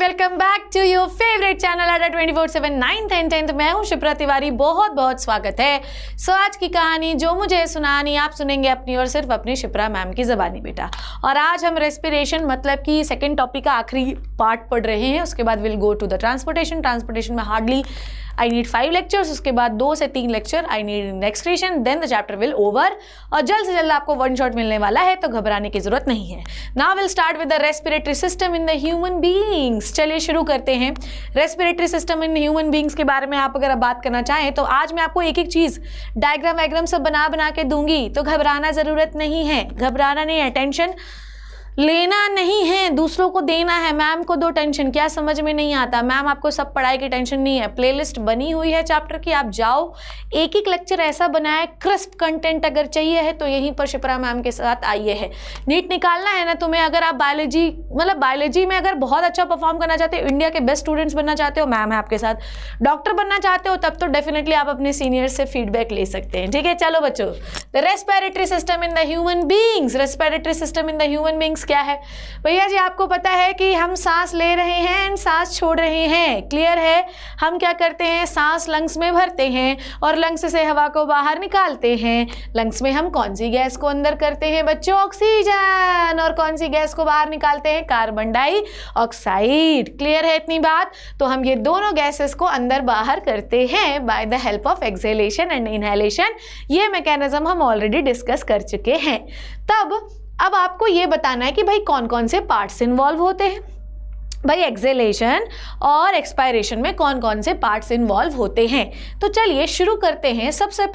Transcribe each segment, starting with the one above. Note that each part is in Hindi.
Welcome back to your favourite channel Adda 24/7 9th and 10th। मैं हूं शिप्रा तिवारी, बहुत बहुत स्वागत है। आज की कहानी जो मुझे सुनानी आप सुनेंगे अपनी और सिर्फ अपनी शिप्रा मैम की ज़बानी बेटा। और आज हम रेस्पिरेशन मतलब कि सेकंड टॉपिक का आखिरी पार्ट पढ़ रहे हैं। उसके बाद will go to the transportation में हार्डली आई नीड 5 लेक्चर्स, उसके बाद 2 से 3 lecture I need excretion, then the chapter will over. और जल्द से जल्द आपको 1 शॉट मिलने वाला है, तो घबराने की जरूरत नहीं है। Now will start with the respiratory system in the human beings. चलिए शुरू करते हैं। Respiratory system in human beings के बारे में आप अगर बात करना चाहें तो आज मैं आपको एक एक चीज़ डायग्राम सब बना के दूंगी, तो घबराना ज़रूरत नहीं है। घबराना नहीं है, टेंशन लेना नहीं है, दूसरों को देना है। मैम को दो टेंशन, क्या समझ में नहीं आता? मैम आपको सब पढ़ाई की टेंशन नहीं है। प्लेलिस्ट बनी हुई है चैप्टर की, आप जाओ एक एक लेक्चर ऐसा बनाए। क्रिस्प कंटेंट अगर चाहिए है तो यहीं पर शिप्रा मैम के साथ आइए है। नीट निकालना है ना तुम्हें, अगर आप बायोलॉजी में अगर बहुत अच्छा परफॉर्म करना चाहते हो, इंडिया के बेस्ट स्टूडेंट्स बनना चाहते हो, मैम है आपके साथ। डॉक्टर बनना चाहते हो तब तो डेफिनेटली आप अपने सीनियर से फीडबैक ले सकते हैं। ठीक है, चलो बच्चों, the respiratory system in the human beings. Respiratory system in the human beings क्या है भैया जी? आपको पता है कि हम सांस ले रहे हैं एंड सांस छोड़ रहे हैं। क्लियर है? हम क्या करते हैं, सांस लंग्स में भरते हैं और लंग्स से हवा को बाहर निकालते हैं। लंग्स में हम कौन सी गैस को अंदर करते हैं बच्चों? ऑक्सीजन। और कौन सी गैस को बाहर निकालते हैं? Carbon dioxide. क्लियर है इतनी बात? तो हम ये दोनों गैसेस को अंदर बाहर करते हैं by the help of exhalation and inhalation. ये मैकेनिज्म हम ऑलरेडी डिस्कस कर चुके हैं। अब आपको ये बताना है कि भाई कौन कौन से पार्ट्स इन्वॉल्व होते हैं। भाई एक्सहेलेशन और एक्सपायरेशन में कौन कौन से पार्ट्स इन्वॉल्व होते हैं। तो चलिए शुरू करते हैं। सबसे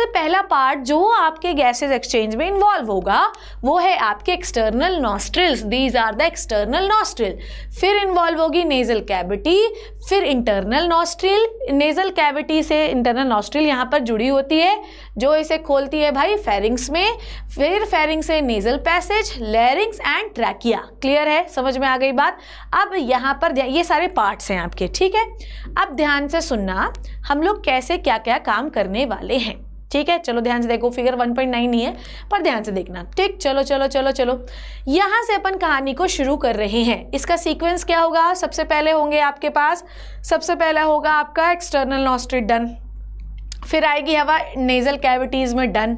पहला पार्ट जो आपके गैसेस एक्सचेंज में इन्वॉल्व होगा वो है आपके external nostrils. These are the external nostril. फिर इन्वॉल्व होगी नेजल कैविटी, फिर इंटरनल नॉस्ट्रिल। नेजल कैविटी से इंटरनल नॉस्ट्रिल यहाँ पर जुड़ी होती है जो इसे खोलती है भाई फेरिंग्स में। फिर फेरिंग्स से nasal passage, लैरिंग्स and trachea. Clear है? समझ में आ गई बात? अब यहाँ पर ये सारे पार्ट्स हैं आपके। ठीक है, अब ध्यान से सुनना हम लोग कैसे क्या क्या काम करने वाले हैं। ठीक है, चलो ध्यान से देखो। फिगर 1.9 नहीं है पर ध्यान से देखना। ठीक, चलो यहाँ से अपन कहानी को शुरू कर रहे हैं। इसका सीक्वेंस क्या होगा? सबसे पहले होंगे आपके पास, सबसे पहला होगा आपका एक्सटर्नल नॉस्ट्रिल, डन। फिर आएगी हवा नेजल कैविटीज़ में, डन।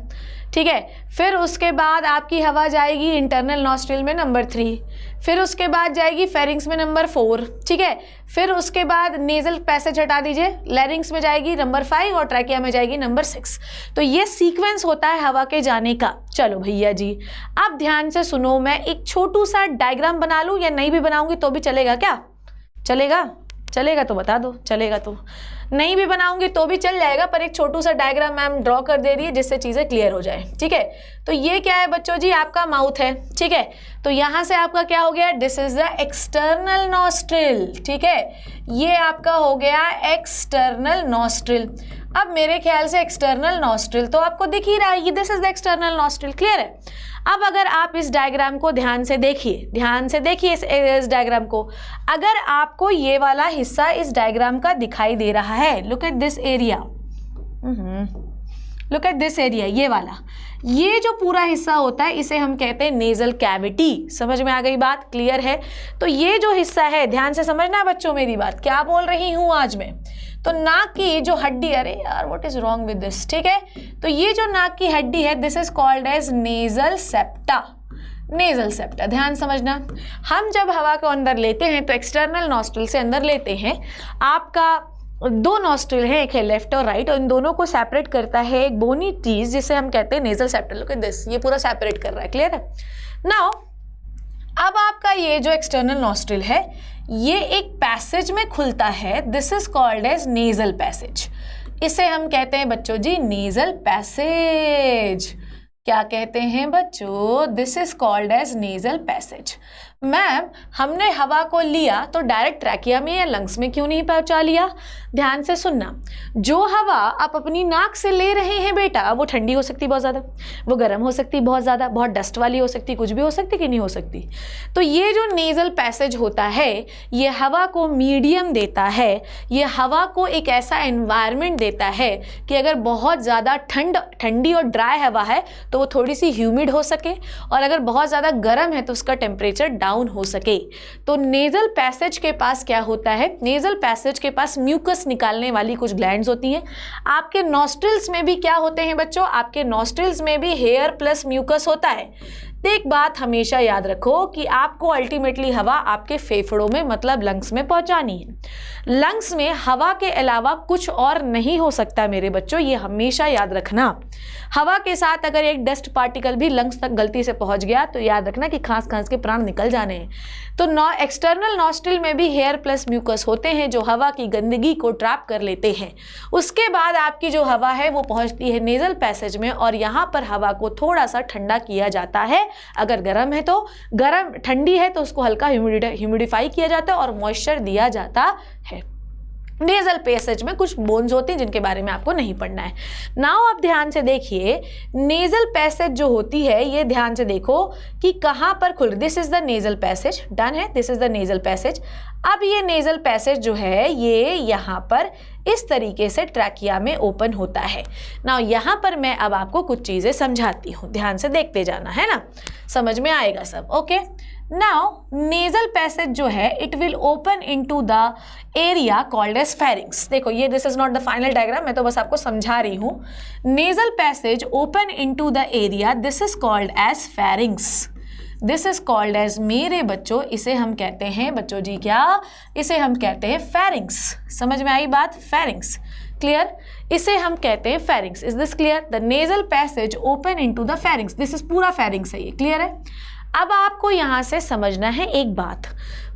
ठीक है, फिर उसके बाद आपकी हवा जाएगी इंटरनल नॉस्ट्रिल में, नंबर 3। फिर उसके बाद जाएगी फेरिंग्स में, नंबर 4। ठीक है, फिर उसके बाद नेजल पैसेज हटा दीजिए, लैरिंग्स में जाएगी नंबर 5 और ट्रैकिया में जाएगी नंबर 6। तो ये सीक्वेंस होता है हवा के जाने का। चलो भैया जी, अब ध्यान से सुनो। मैं एक छोटू सा डायग्राम बना लूँ या नहीं भी बनाऊंगी तो भी चलेगा क्या? चलेगा तो बता दो। चलेगा तो नहीं भी बनाऊंगी तो भी चल जाएगा, पर एक छोटू सा डायग्राम मैम ड्रॉ कर दे रही है जिससे चीज़ें क्लियर हो जाए। ठीक है, तो ये क्या है बच्चों जी? आपका माउथ है। ठीक है, तो यहाँ से आपका क्या हो गया? This is the external nostril. ठीक है, ये आपका हो गया एक्सटर्नल नॉस्ट्रिल। अब मेरे ख्याल से एक्सटर्नल नॉस्ट्रिल तो आपको दिख ही रहा है, this is the external nostril. Clear है? अब अगर आप इस डायग्राम को ध्यान से देखिए इस डायग्राम को। अगर आपको ये वाला हिस्सा इस डायग्राम का दिखाई दे रहा है, लुक एट दिस एरिया, ये वाला, ये जो पूरा हिस्सा होता है इसे हम कहते हैं नेजल कैविटी। समझ में आ गई बात? क्लियर है? तो ये जो हिस्सा है, ध्यान से समझना बच्चों मेरी बात, क्या बोल रही हूँ आज मैं। तो नाक की जो हड्डी, अरे यार what is wrong with this. ठीक है, तो ये जो नाक की हड्डी है, this is called as nasal septa. ध्यान समझना, हम जब हवा को अंदर लेते हैं तो एक्सटर्नल नॉस्ट्रिल से अंदर लेते हैं। आपका 2 नॉस्ट्रिल है, एक है लेफ्ट और राइट, और इन दोनों को सेपरेट करता है एक बोनी चीज जिसे हम कहते हैं nasal septa. Look at this, ये पूरा सेपरेट कर रहा है। क्लियर है? नाउ अब आपका ये जो एक्सटर्नल नॉस्ट्रिल है ये एक पैसेज में खुलता है, this is called as nasal passage. इसे हम कहते हैं बच्चों जी नेजल पैसेज। क्या कहते हैं बच्चों? This is called as nasal passage. Ma'am हमने हवा को लिया तो डायरेक्ट ट्रैकिया में या लंग्स में क्यों नहीं पहुंचा लिया? ध्यान से सुनना, जो हवा आप अपनी नाक से ले रहे हैं बेटा, वो ठंडी हो सकती बहुत ज़्यादा, वो गर्म हो सकती बहुत ज़्यादा, बहुत डस्ट वाली हो सकती, कुछ भी हो सकती कि नहीं हो सकती। तो ये जो नेजल पैसेज होता है ये हवा को मीडियम देता है, ये हवा को एक ऐसा एनवायरनमेंट देता है कि अगर बहुत ज़्यादा ठंडी और ड्राई हवा है तो वो थोड़ी सी ह्यूमिड हो सके, और अगर बहुत ज़्यादा गर्म है तो उसका टेम्परेचर डाउन डाउन हो सके। तो नेजल पैसेज के पास क्या होता है, नेजल पैसेज के पास म्यूकस निकालने वाली कुछ ग्लैंड्स होती हैं। आपके नॉस्ट्रिल्स में भी क्या होते हैं बच्चों, आपके नॉस्ट्रिल्स में भी हेयर प्लस म्यूकस होता है। तो एक बात हमेशा याद रखो कि आपको अल्टीमेटली हवा आपके फेफड़ों में मतलब लंग्स में पहुंचानी है। लंग्स में हवा के अलावा कुछ और नहीं हो सकता मेरे बच्चों, ये हमेशा याद रखना। हवा के साथ अगर एक डस्ट पार्टिकल भी लंग्स तक गलती से पहुंच गया तो याद रखना कि खांस खांस के प्राण निकल जाने हैं। तो एक्सटर्नल नॉस्ट्रिल में भी हेयर प्लस म्यूकस होते हैं जो हवा की गंदगी को ट्रैप कर लेते हैं। उसके बाद आपकी जो हवा है वो पहुंचती है नेजल पैसेज में और यहाँ पर हवा को थोड़ा सा ठंडा किया जाता है। अगर गर्म है तो गर्म, ठंडी है तो उसको हल्का ह्यूमिडिफाई किया जाता है और मॉइस्चर दिया जाता है। नेजल पैसेज में कुछ बोन्स होती हैं जिनके बारे में आपको नहीं पढ़ना है। नाउ आप ध्यान से देखिए, नेजल पैसेज जो होती है ये ध्यान से देखो कि कहाँ पर खुल, this is the nasal passage, done है, this is the nasal passage. अब ये नेजल पैसेज जो है ये यहाँ पर इस तरीके से ट्रैकिया में ओपन होता है। नाउ यहाँ पर मैं अब आपको कुछ चीज़ें समझाती हूँ, ध्यान से देखते जाना, है ना, समझ में आएगा सब। ओके, नाउ नेजल पैसेज जो है it will open into the area called as pharynx. देखो ये this is not the final diagram, मैं तो बस आपको समझा रही हूँ। Nasal passage open into the area, this is called as pharynx, this is called as, मेरे बच्चों इसे हम कहते हैं, बच्चों जी क्या, इसे हम कहते हैं फेरिंग्स। समझ में आई बात, फेरिंग्स, क्लियर, इसे हम कहते हैं pharynx. Is this clear? The nasal passage open into the pharynx, this is पूरा फेरिंग्स है ये, क्लियर है। अब आपको यहाँ से समझना है एक बात,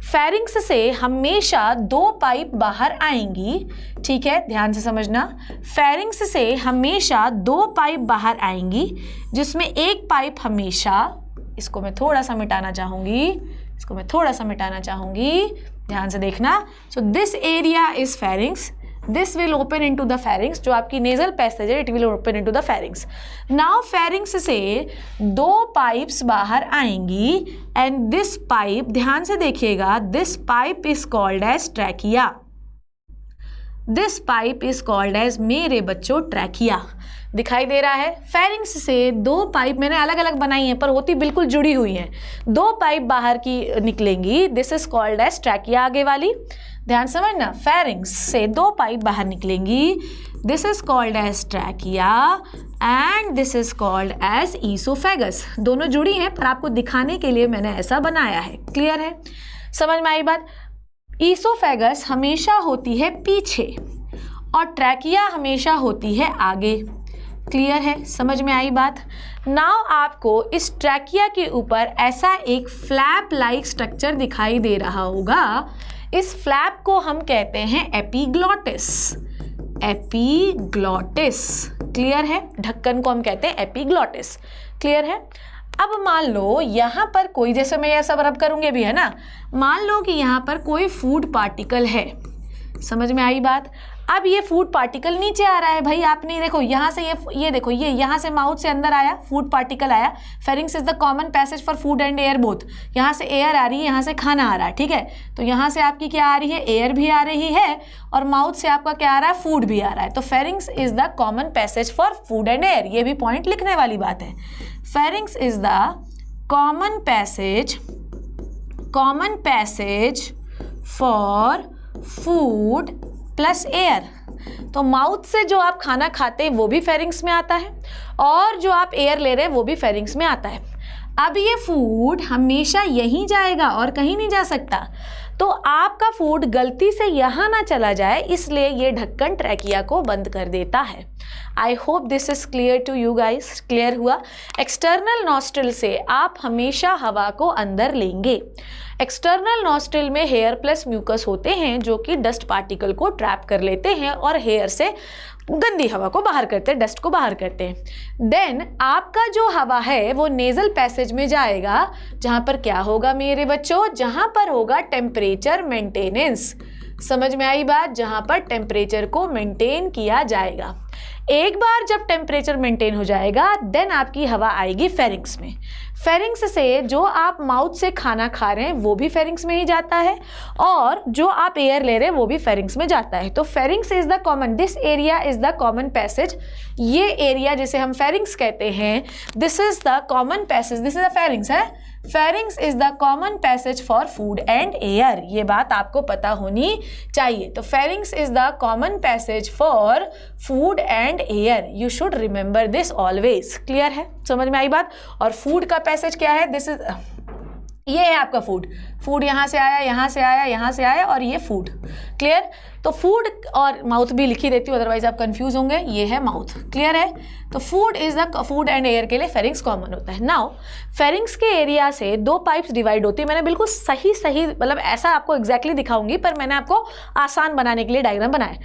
फेरिंग्स से हमेशा दो पाइप बाहर आएंगी, ठीक है, ध्यान से समझना। फेरिंग्स से हमेशा दो पाइप बाहर आएंगी जिसमें एक पाइप हमेशा, इसको मैं थोड़ा सा मिटाना चाहूँगी, इसको मैं थोड़ा सा मिटाना चाहूँगी, ध्यान से देखना। So this area is pharynx, this will open into the pharynx, जो आपकी नेजल पैसेज है it will open into the pharynx. Now pharynx से दो पाइप्स बाहर आएंगी एंड दिस पाइप, ध्यान से देखिएगा, this pipe is called as trachea, this pipe is called as, मेरे बच्चों, ट्रैकिया। दिखाई दे रहा है, फेरिंग्स से दो पाइप मैंने अलग अलग बनाई हैं पर होती बिल्कुल जुड़ी हुई हैं, दो पाइप बाहर की निकलेंगी, this is called as trachea. आगे वाली ध्यान समझना, फेरिंग्स से दो पाइप बाहर निकलेंगी, this is called as trachea and this is called as oesophagus. दोनों जुड़ी हैं पर आपको दिखाने के लिए मैंने ऐसा बनाया है, क्लियर है, समझ में आई बात। ईसोफेगस हमेशा होती है पीछे और ट्रैकिया हमेशा होती है आगे, क्लियर है, समझ में आई बात। नाउ आपको इस ट्रैकिया के ऊपर ऐसा एक फ्लैप लाइक स्ट्रक्चर दिखाई दे रहा होगा, इस फ्लैप को हम कहते हैं एपिग्लॉटिस, एपिग्लॉटिस, क्लियर है, ढक्कन को हम कहते हैं एपिग्लॉटिस, क्लियर है। अब मान लो यहाँ पर कोई, जैसे मैं यह सब रब करूँगी भी, है ना, मान लो कि यहाँ पर कोई फूड पार्टिकल है, समझ में आई बात। अब ये फूड पार्टिकल नीचे आ रहा है भाई, आपने देखो यहाँ से ये देखो, ये यहाँ से माउथ से अंदर आया, फूड पार्टिकल आया। Pharynx is the common passage for food and air both, यहाँ से एयर आ रही है, यहाँ से खाना आ रहा है, ठीक है। तो यहाँ से आपकी क्या आ रही है, एयर भी आ रही है और माउथ से आपका क्या आ रहा है, फूड भी आ रहा है। तो pharynx is the common passage for food and air, ये भी पॉइंट लिखने वाली बात है। Pharynx is the common passage for food plus air. तो माउथ से जो आप खाना खाते हैं वो भी फेरिंग्स में आता है और जो आप एयर ले रहे हैं वो भी फेरिंग्स में आता है। अब ये फूड हमेशा यहीं जाएगा और कहीं नहीं जा सकता, तो आपका फूड गलती से यहाँ ना चला जाए, इसलिए ये ढक्कन ट्रैकिया को बंद कर देता है। I hope this is clear to you guys, clear हुआ। एक्सटर्नल नॉस्ट्रिल से आप हमेशा हवा को अंदर लेंगे। एक्सटर्नल नॉस्ट्रिल में हेयर प्लस म्यूकस होते हैं जो कि डस्ट पार्टिकल को ट्रैप कर लेते हैं और हेयर से गंदी हवा को बाहर करते हैं, डस्ट को बाहर करते हैं। देन आपका जो हवा है वो नेजल पैसेज में जाएगा, जहाँ पर क्या होगा मेरे बच्चों, जहाँ पर होगा टेम्परेचर मेंटेनेंस। समझ में आई बात, जहाँ पर टेम्परेचर को मेंटेन किया जाएगा। एक बार जब टेम्परेचर मेंटेन हो जाएगा देन आपकी हवा आएगी फेरिंग्स में। फेरिंग्स से जो आप माउथ से खाना खा रहे हैं वो भी फेरिंग्स में ही जाता है और जो आप एयर ले रहे हैं वो भी फेरिंग्स में जाता है। तो pharynx is the common, this area is the common passage. ये एरिया जिसे हम फेरिंग्स कहते हैं, this is the common passage, this is the pharynx है। Pharynx is the common passage for food and air, ये बात आपको पता होनी चाहिए। तो pharynx is the common passage for food and air, you should remember this always. Clear है, समझ में आई बात। और फूड का पैसेज क्या है, दिस इज, ये है आपका फूड, फूड यहाँ से आया, यहाँ से आया, यहाँ से आया, और ये फूड। क्लियर, तो फूड और माउथ भी लिखी देती हूँ, अदरवाइज आप कंफ्यूज होंगे। ये है माउथ, क्लियर है। तो food is the food and air के लिए फेरिंग्स कॉमन होता है। नाउ फेरिंग्स के एरिया से दो पाइप्स डिवाइड होती है। मैंने बिल्कुल सही मतलब ऐसा आपको एग्जैक्टली दिखाऊंगी, पर मैंने आपको आसान बनाने के लिए डायग्राम बनाया।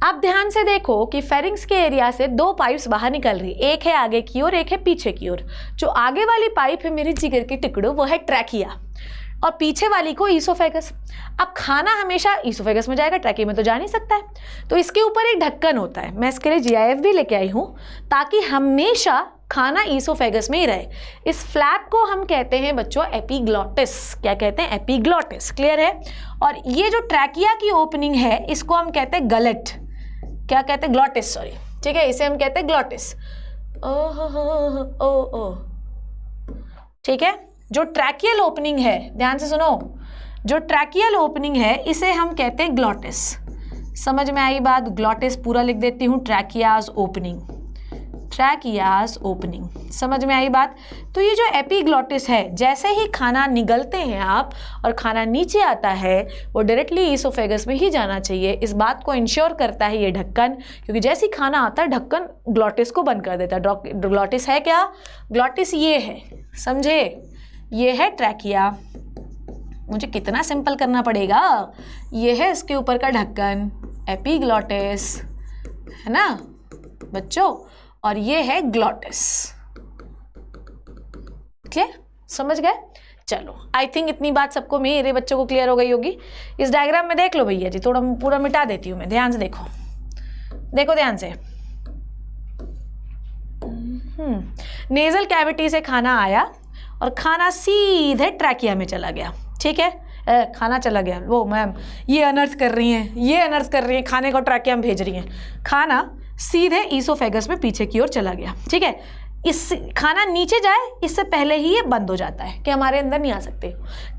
आप ध्यान से देखो कि फेरिंग्स के एरिया से दो पाइप्स बाहर निकल रही, एक है आगे की ओर, एक है पीछे की ओर। जो आगे वाली पाइप है मेरी जिगर के टुकड़ों, वो है ट्रैकिया, और पीछे वाली को ईसोफेगस। अब खाना हमेशा ईसोफेगस में जाएगा, ट्रैकिया में तो जा नहीं सकता है। तो इसके ऊपर एक ढक्कन होता है, मैं इसके लिए GIF भी लेके आई हूँ, ताकि हमेशा खाना ईसोफेगस में ही रहे। इस फ्लैप को हम कहते हैं बच्चों एपिग्लॉटिस। क्या कहते हैं, एपिग्लॉटिस। क्लियर है। और ये जो ट्रैकिया की ओपनिंग है, इसको हम कहते हैं गलेट। क्या कहते हैं, ग्लॉटिस, सॉरी, ठीक है, इसे हम कहते हैं ग्लॉटिस। ओ ठीक है। जो ट्रैकियल ओपनिंग है, ध्यान से सुनो, जो ट्रैकियल ओपनिंग है इसे हम कहते हैं ग्लॉटिस। समझ में आई बात। ग्लॉटिस पूरा लिख देती हूँ, ट्रैकियाज ओपनिंग, ट्रैकियाज ओपनिंग। समझ में आई बात। तो ये जो एपिग्लॉटिस है, जैसे ही खाना निगलते हैं आप और खाना नीचे आता है, वो डायरेक्टली ईसोफेगस में ही जाना चाहिए। इस बात को इंश्योर करता है ये ढक्कन, क्योंकि जैसे ही खाना आता है ढक्कन ग्लॉटिस को बंद कर देता है। ग्लॉटिस है क्या, ग्लॉटिस ये है, समझे, ये है ट्रैकिया। मुझे कितना सिंपल करना पड़ेगा, ये है इसके ऊपर का ढक्कन, एपिग्लॉटिस, है ना बच्चों, और ये है ग्लॉटिस। क्लियर, समझ गए। चलो, आई थिंक इतनी बात सबको, मेरे बच्चों को क्लियर हो गई होगी। इस डायग्राम में देख लो भैया जी, थोड़ा पूरा मिटा देती हूँ मैं, ध्यान से देखो, देखो ध्यान से। नेजल कैविटी से खाना आया और खाना सीधे ट्रैकिया में चला गया। ठीक है, खाना चला गया, वो मैम ये अनर्थ कर रही हैं, ये अनर्थ कर रही हैं, खाने को ट्रैकिया में भेज रही हैं। खाना सीधे ईसोफेगस में पीछे की ओर चला गया। ठीक है, इस खाना नीचे जाए इससे पहले ही ये बंद हो जाता है कि हमारे अंदर नहीं आ सकते।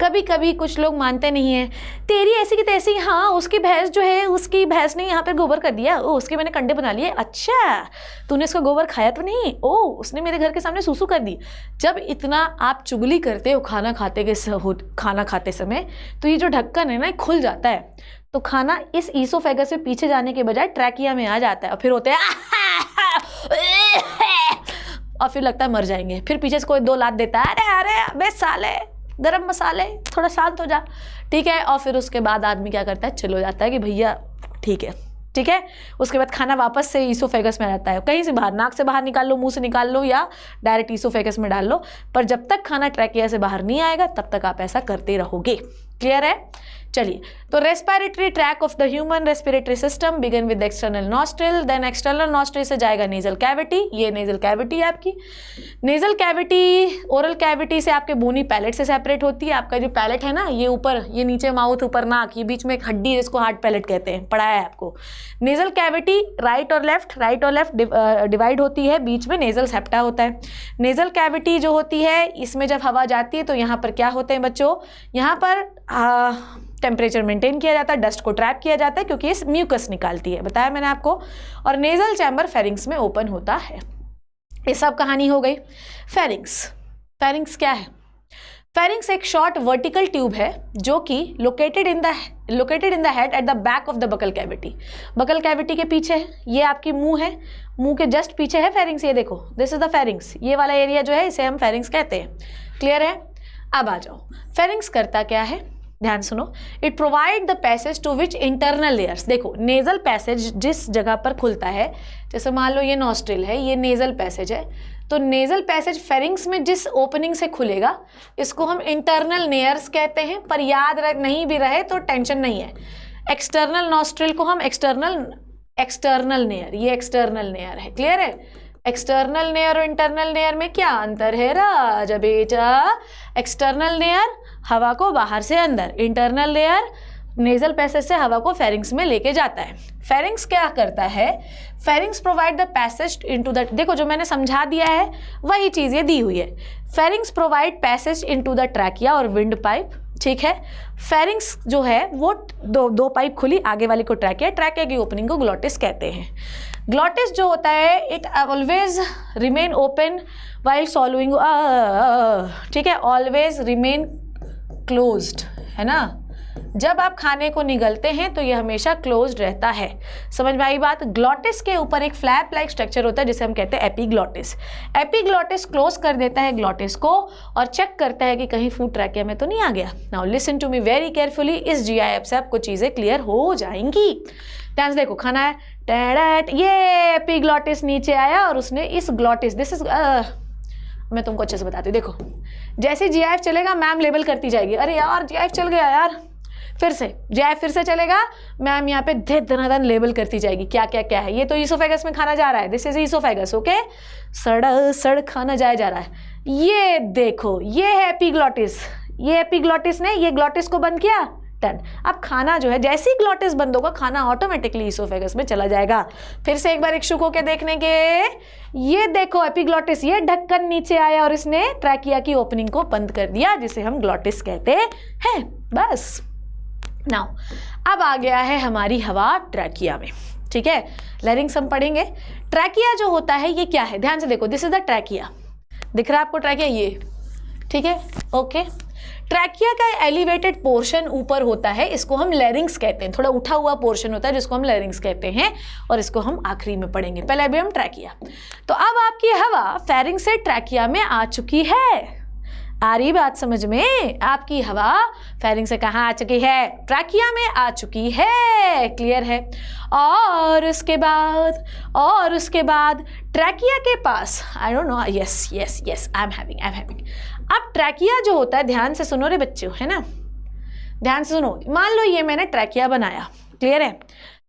कभी कभी कुछ लोग मानते नहीं हैं, तेरी ऐसी की तैसी, हाँ उसकी भैंस जो है, उसकी भैंस ने यहाँ पर गोबर कर दिया, ओ उसके मैंने कंडे बना लिए, अच्छा तूने इसका गोबर खाया तो नहीं, ओ उसने मेरे घर के सामने सूसू कर दी। जब इतना आप चुगली करते हो खाना खाते समय, तो ये जो ढक्कन है ना खुल जाता है, तो खाना इस ईसोफेगस से पीछे जाने के बजाय ट्रैकिया में आ जाता है, और फिर होते हैं और फिर लगता है मर जाएंगे। फिर पीछे से कोई दो लात देता है, अरे अरे अबे साले गरम मसाले, थोड़ा शांत हो जा। ठीक है, और फिर उसके बाद आदमी क्या करता है, चलो जाता है कि भैया ठीक है, ठीक है। उसके बाद खाना वापस से ईसोफेगस में रहता है, कहीं से बाहर, नाक से बाहर निकाल लो, मुंह से निकाल लो, या डायरेक्ट ईसोफेगस में डाल लो, पर जब तक खाना ट्रैकिया से बाहर नहीं आएगा तब तक आप ऐसा करते रहोगे। क्लियर है। चलिए, तो respiratory tract of the human respiratory system begin with external nostril, then external nostril से जाएगा नेजल कैविटी। ये नेजल कैविटी है आपकी। नेजल कैविटी ओरल कैविटी से आपके बोनी पैलेट से सेपरेट होती है। आपका जो पैलेट है ना, ये ऊपर, ये नीचे माउथ, ऊपर नाक, ये बीच में एक हड्डी है, इसको हार्ड पैलेट कहते हैं, पढ़ाया है आपको। नेजल कैविटी राइट और लेफ्ट डिवाइड होती है, बीच में नेजल सेप्टा होता है। नेजल कैविटी जो होती है, इसमें जब हवा जाती है तो यहाँ पर क्या होते हैं बच्चों, यहाँ पर टेम्परेचर मेंटेन किया जाता है, डस्ट को ट्रैप किया जाता है, क्योंकि ये म्यूकस निकालती है, बताया मैंने आपको। और नेजल चैम्बर फेरिंग्स में ओपन होता है। ये सब कहानी हो गई। फेरिंग्स क्या है? फेरिंग्स एक शॉर्ट वर्टिकल ट्यूब है जो कि located in the head at the back of the buccal cavity. Buccal cavity के पीछे है, ये आपकी मुंह है, मुंह के जस्ट पीछे है फेरिंग्स। ये देखो, दिस इज द फेरिंग्स। ये वाला एरिया जो है इसे हम फेरिंग्स कहते हैं। क्लियर है। अब आ जाओ, फेरिंग्स करता क्या है, ध्यान सुनो। It provide the passage to which internal layers. देखो, नेजल पैसेज जिस जगह पर खुलता है, जैसे मान लो ये नॉस्ट्रिल है, ये नेजल पैसेज है, तो नेजल पैसेज फेरिंग्स में जिस ओपनिंग से खुलेगा इसको हम इंटरनल लेयर्स कहते हैं। पर याद नहीं भी रहे तो टेंशन नहीं है। एक्सटर्नल नॉस्ट्रिल को हम एक्सटर्नल लेयर, ये एक्सटर्नल लेयर है। क्लियर है। एक्सटर्नल लेयर और इंटरनल लेयर में क्या अंतर है राजा बेटा? एक्सटर्नल लेयर हवा को बाहर से अंदर, इंटरनल लेयर नेजल पैसेज से हवा को फेरिंग्स में लेके जाता है। फेरिंग्स क्या करता है? Pharynx provide the passage into the, देखो जो मैंने समझा दिया है वही चीज़ ये दी हुई है। Pharynx provide passage into the trachea और विंड पाइप, ठीक है। फेरिंग्स जो है वो दो पाइप खुली, आगे वाली को ट्रैकिया, ट्रैकिया की ओपनिंग को ग्लॉटिस कहते हैं। ग्लॉटिस जो होता है it always remain open while solving, ठीक है, ऑलवेज रिमेन क्लोज्ड, है ना। जब आप खाने को निगलते हैं तो ये हमेशा क्लोज्ड रहता है। समझ में आई बात? ग्लॉटिस के ऊपर एक फ्लैप लाइक स्ट्रक्चर होता है जिसे हम कहते हैं एपीग्लॉटिस। एपीग्लॉटिस क्लोज कर देता है ग्लॉटिस को और चेक करता है कि कहीं फूड ट्रैकिया में तो नहीं आ गया। Now listen to me very carefully, इस जीआईएफ से आपको चीज़ें क्लियर हो जाएंगी। ध्यान से देखो, खाना है, टैडैट, ये एपीग्लॉटिस नीचे आया और उसने इस ग्लॉटिस, दिस इज, मैं तुमको अच्छे से बताती हूँ। देखो जैसे जीआईएफ चलेगा मैम लेबल करती जाएगी, अरे यार जीआईएफ चल गया यार, फिर से जीआईएफ फिर से चलेगा, मैम यहाँ पे धनाधन लेबल करती जाएगी क्या क्या क्या है। ये तो ईसोफेगस में खाना जा रहा है, दिस इज ईसोफेगस, ओके, सड़ खाना जा रहा है। ये देखो ये है एपीग्लॉटिस, ये एपीग्लॉटिस ने ये ग्लॉटिस को बंद किया, डन। अब खाना जो है जैसे ही ग्लॉटिस बंद होगा खाना ऑटोमेटिकली ईसोफेगस में चला जाएगा। फिर से एक बार इच्छुक होकर देखने के, ये देखो एपीग्लॉटिस, ये ढक्कन नीचे आया और इसने ट्रैकिया की ओपनिंग को बंद कर दिया जिसे हम ग्लॉटिस कहते हैं। बस नाउ अब आ गया है हमारी हवा ट्रैकिया में, ठीक है। लैरिंग्स हम पढ़ेंगे। ट्रैकिया जो होता है ये क्या है? ध्यान से देखो, दिस इज द ट्रैकिया, दिख रहा है आपको ट्रैकिया, ये, ठीक है, ओके। ट्रैकिया का एलिवेटेड पोर्शन ऊपर होता है, इसको हम लैरिंग्स कहते हैं, थोड़ा उठा हुआ पोर्शन होता है जिसको हम लैरिंग्स कहते हैं और इसको हम आखिरी में पढ़ेंगे। पहले अभी हम ट्रैकिया। तो अब आपकी हवा फेरिंग से ट्रैकिया में आ चुकी है। आ रही बात समझ में? आपकी हवा फेरिंग से कहाँ आ चुकी है? ट्रैकिया में आ चुकी है, क्लियर है। और उसके बाद ट्रैकिया के पास, I don't know, yes yes yes, I am having. अब ट्रैकिया जो होता है, ध्यान से सुनो रे बच्चों, है ना, ध्यान से सुनो। मान लो ये मैंने ट्रैकिया बनाया, क्लियर है।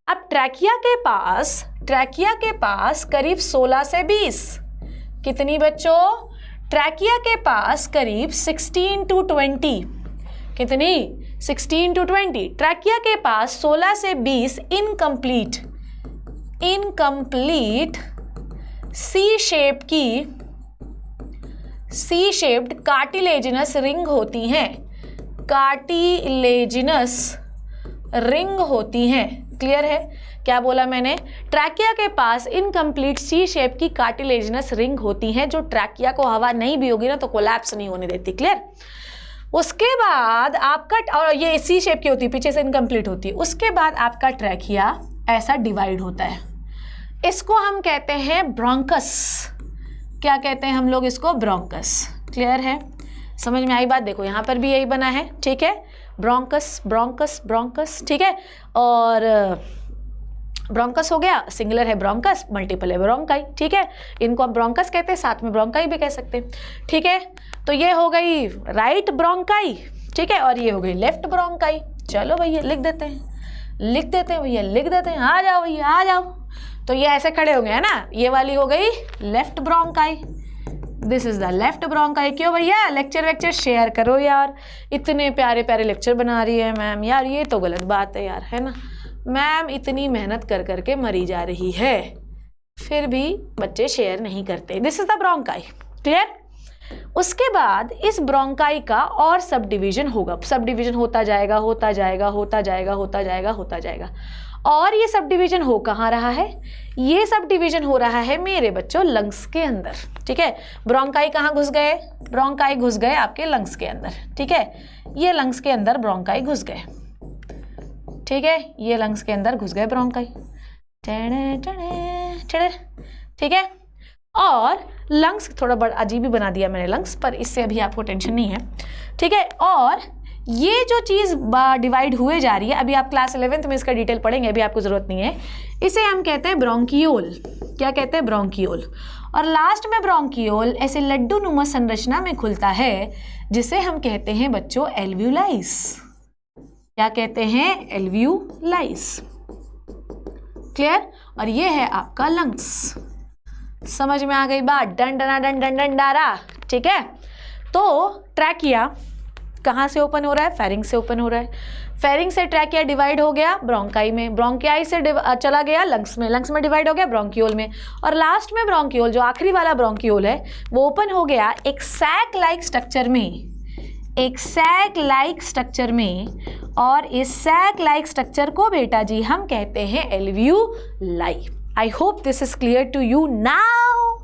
अब ट्रैकिया के पास करीब 16 से 20, कितनी बच्चों? ट्रैकिया के पास करीब 16 to 20, कितनी? 16 to 20। ट्रैकिया के पास 16 से 20 incomplete C shaped cartilaginous ring होती हैं, क्लियर है? क्या बोला मैंने? ट्रैकिया के पास इनकम्प्लीट सी शेप की कार्टिलेजिनस रिंग होती हैं जो ट्रैकिया को हवा नहीं भी होगी ना तो कोलैप्स नहीं होने देती, क्लियर। उसके बाद आपका, और ये सी शेप की होती है, पीछे से इनकम्प्लीट होती है। उसके बाद आपका ट्रैकिया ऐसा डिवाइड होता है, इसको हम कहते हैं ब्रोंकस। क्या कहते हैं हम लोग इसको? ब्रोंकस, क्लियर है? समझ में आई बात? देखो यहाँ पर भी यही बना है, ठीक है, ब्रोंकस, ठीक है। और ब्रोंकस हो गया, सिंगुलर है ब्रोंकस, मल्टीपल है ब्रोंकाई, ठीक है। इनको आप ब्रोंकस कहते हैं, साथ में ब्रोंकाई भी कह सकते हैं, ठीक है। तो ये हो गई राइट ब्रोंकाई, ठीक है, और ये हो गई लेफ्ट ब्रोंकाई। चलो भैया लिख देते हैं, आ जाओ भैया आ जाओ। तो ये ऐसे खड़े हो गए हैं ना, ये वाली हो गई left bronchi, this is the left bronchi. क्यों भैया? लेक्चर शेयर करो यार, इतने प्यारे प्यारे लेक्चर बना रही है मैम, यार ये तो गलत बात है यार, है ना। मैम इतनी मेहनत कर करके मरी जा रही है, फिर भी बच्चे शेयर नहीं करते। This is the bronchi, clear. उसके बाद इस ब्रोंकाई का और सब डिवीजन होगा, सब डिवीजन होता जाएगा। और ये सब डिवीजन हो कहाँ रहा है? ये सब डिवीजन हो रहा है मेरे बच्चों लंग्स के अंदर, ठीक है। ब्रोंकाई कहाँ घुस गए? ब्रोंकाई घुस गए आपके लंग्स के अंदर, ठीक है। ये लंग्स के अंदर ब्रोंकाई घुस गए, ठीक है, ये लंग्स के अंदर घुस गए ब्रोंकाई, ठीक है। और लंग्स थोड़ा बड़ा अजीब ही बना दिया मैंने लंग्स, पर इससे अभी आपको टेंशन नहीं है, ठीक है। और ये जो चीज़ डिवाइड हुए जा रही है, अभी आप क्लास 11th में इसका डिटेल पढ़ेंगे, अभी आपको ज़रूरत नहीं है। इसे हम कहते हैं ब्रोंकियोल। क्या कहते हैं? ब्रोंकियोल। और लास्ट में ब्रोंकियोल ऐसे लड्डू नुमा संरचना में खुलता है जिसे हम कहते हैं बच्चों एल्व्यूलाइस। क्या कहते हैं? एल्व्यूलाइस, क्लियर। और ये है आपका लंग्स। समझ में आ गई बात? डन डना डन डन डन डारा, ठीक है। तो ट्रैकिया कहाँ से ओपन हो रहा है? फेरिंग से ओपन हो रहा है। फेरिंग से ट्रैकिया डिवाइड हो गया ब्रोंकाई में, ब्रोंकियाई से चला गया लंग्स में, लंग्स में डिवाइड हो गया ब्रोंकियोल में, और लास्ट में ब्रोंकियोल, जो आखिरी वाला ब्रोंकियोल है, वो ओपन हो गया एक सैक लाइक स्ट्रक्चर में, एक सैक लाइक स्ट्रक्चर में। और इस सैक लाइक स्ट्रक्चर को बेटा जी हम कहते हैं alveoli. I hope this is clear to you now.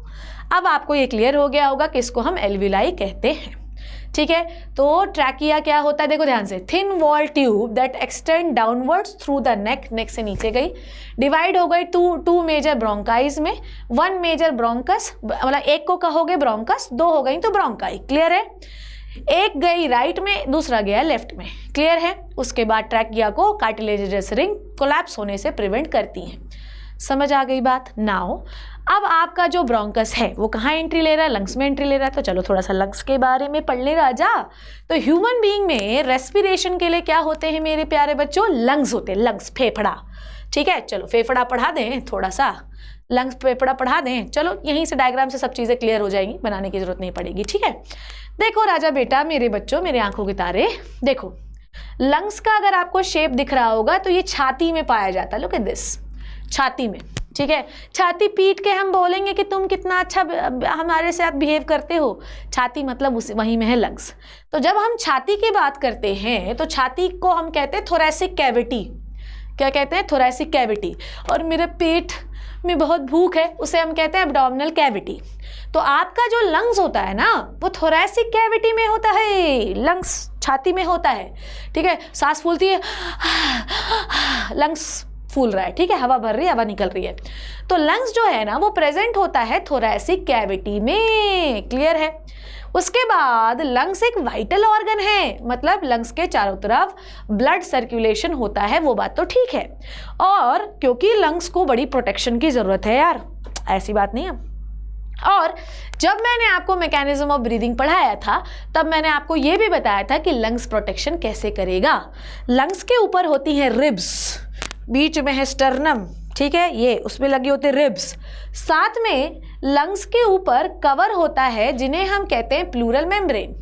अब आपको ये क्लियर हो गया होगा कि इसको हम एल्वियोलाई कहते हैं, ठीक है। तो ट्रैकिया क्या होता है, देखो ध्यान से, thin wall tube that extend downwards through the neck, neck से नीचे गई, डिवाइड हो गई टू मेजर ब्रोंकाइज में, वन मेजर ब्रोंकस, मतलब एक को कहोगे ब्रोंकस, दो हो गई तो ब्रोंकाई, क्लियर है। एक गई राइट में, दूसरा गया लेफ्ट में, क्लियर है। उसके बाद ट्रैकिया को कार्टिलेजिनस रिंग कोलैप्स होने से प्रिवेंट करती हैं। समझ आ गई बात? नाउ अब आपका जो ब्रोंकस है वो कहाँ एंट्री ले रहा है? लंग्स में एंट्री ले रहा है। तो चलो थोड़ा सा लंग्स के बारे में पढ़ ले राजा। तो ह्यूमन बीइंग में रेस्पिरेशन के लिए क्या होते हैं मेरे प्यारे बच्चों? लंग्स होते हैं, लंग्स, फेफड़ा, ठीक है। चलो फेफड़ा पढ़ा दें थोड़ा सा, लंग्स फेफड़ा पढ़ा दें, चलो यहीं से डायग्राम से सब चीज़ें क्लियर हो जाएंगी, बनाने की जरूरत नहीं पड़ेगी, ठीक है। देखो राजा बेटा, मेरे बच्चों, मेरे आंखों के तारे, देखो लंग्स का अगर आपको शेप दिख रहा होगा तो ये छाती में पाया जाता है, लुक एट दिस, छाती में, ठीक है। छाती पीट के हम बोलेंगे कि तुम कितना अच्छा हमारे साथ बिहेव करते हो, छाती मतलब उस वहीं में है लंग्स। तो जब हम छाती की बात करते हैं तो छाती को हम कहते हैं थोरैसिक कैविटी। क्या कहते हैं? Thoracic cavity. और मेरे पेट में बहुत भूख है, उसे हम कहते हैं एब्डोमिनल कैविटी। तो आपका जो लंग्स होता है ना वो थोरैसिक कैविटी में होता है, लंग्स छाती में होता है, ठीक है। सांस फूलती है, लंग्स फूल रहा है, ठीक है, हवा भर रही है, हवा निकल रही है। तो लंग्स जो है ना वो प्रेजेंट होता है थोरैसिक कैविटी में, क्लियर है। उसके बाद लंग्स एक वाइटल ऑर्गन है, मतलब लंग्स के चारों तरफ ब्लड सर्कुलेशन होता है, वो बात तो ठीक है। और क्योंकि लंग्स को बड़ी प्रोटेक्शन की ज़रूरत है यार, ऐसी बात नहीं है। और जब मैंने आपको मैकेनिज्म ऑफ ब्रीदिंग पढ़ाया था तब मैंने आपको ये भी बताया था कि लंग्स प्रोटेक्शन कैसे करेगा। लंग्स के ऊपर होती है रिब्स, बीच में है स्टर्नम, ठीक है, ये उसमें लगी होती है रिब्स, साथ में लंग्स के ऊपर कवर होता है जिन्हें हम कहते हैं प्लूरल मेम्ब्रेन।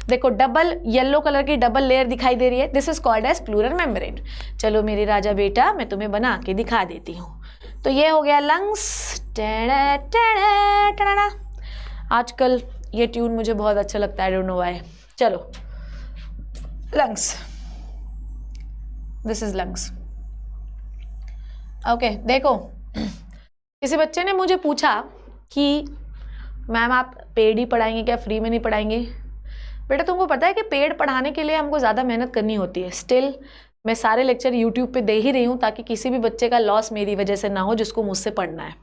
देखो डबल येलो कलर की डबल लेयर दिखाई दे रही है, this is called as pleural membrane. चलो मेरे राजा बेटा मैं तुम्हें बना के दिखा देती हूँ। तो ये हो गया लंग्स, टेड़ा टेड़ा टेड़ा। आजकल ये ट्यून मुझे बहुत अच्छा लगता है, आई डोंट नो व्हाई। चलो lungs, this is lungs, okay. देखो किसी बच्चे ने मुझे पूछा कि मैम आप पेड ही पढ़ाएंगे क्या, फ्री में नहीं पढ़ाएंगे? बेटा तुमको पता है कि पेड पढ़ाने के लिए हमको ज़्यादा मेहनत करनी होती है। स्टिल मैं सारे लेक्चर यूट्यूब पे दे ही रही हूँ ताकि किसी भी बच्चे का लॉस मेरी वजह से ना हो जिसको मुझसे पढ़ना है।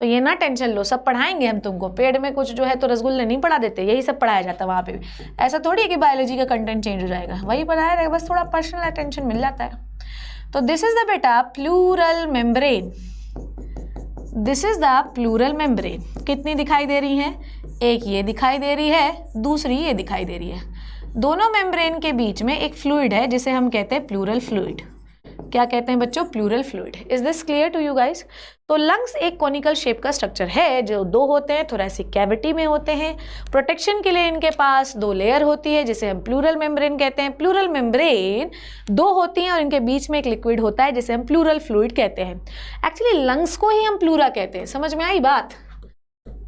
तो ये ना टेंशन लो, सब पढ़ाएंगे हम तुमको। पेड में कुछ जो है तो रसगुल्ले नहीं पढ़ा देते, यही सब पढ़ाया जाता है वहाँ पे भी। ऐसा थोड़ी है कि बायोलॉजी का कंटेंट चेंज हो जाएगा, वही पढ़ाया रहेगा, बस थोड़ा पर्सनल अटेंशन मिल जाता है। तो दिस इज द बेटा pleural membrane, this is the pleural membrane. कितनी दिखाई दे रही हैं? एक ये दिखाई दे रही है, दूसरी ये दिखाई दे रही है। दोनों मेम्ब्रेन के बीच में एक फ्लूइड है जिसे हम कहते हैं प्लूरल फ्लूइड। क्या कहते हैं बच्चों? Pleural fluid. Is this clear to you guys? तो लंग्स एक कॉनिकल शेप का स्ट्रक्चर है जो दो होते हैं, थोरैसिक कैविटी में होते हैं। प्रोटेक्शन के लिए इनके पास दो लेयर होती है जिसे हम प्लूरल मेम्ब्रेन कहते हैं। प्लूरल मेम्ब्रेन दो होती हैं और इनके बीच में एक लिक्विड होता है जिसे हम प्लूरल फ्लूइड कहते हैं। एक्चुअली लंग्स को ही हम प्लूरा कहते हैं, समझ में आई बात?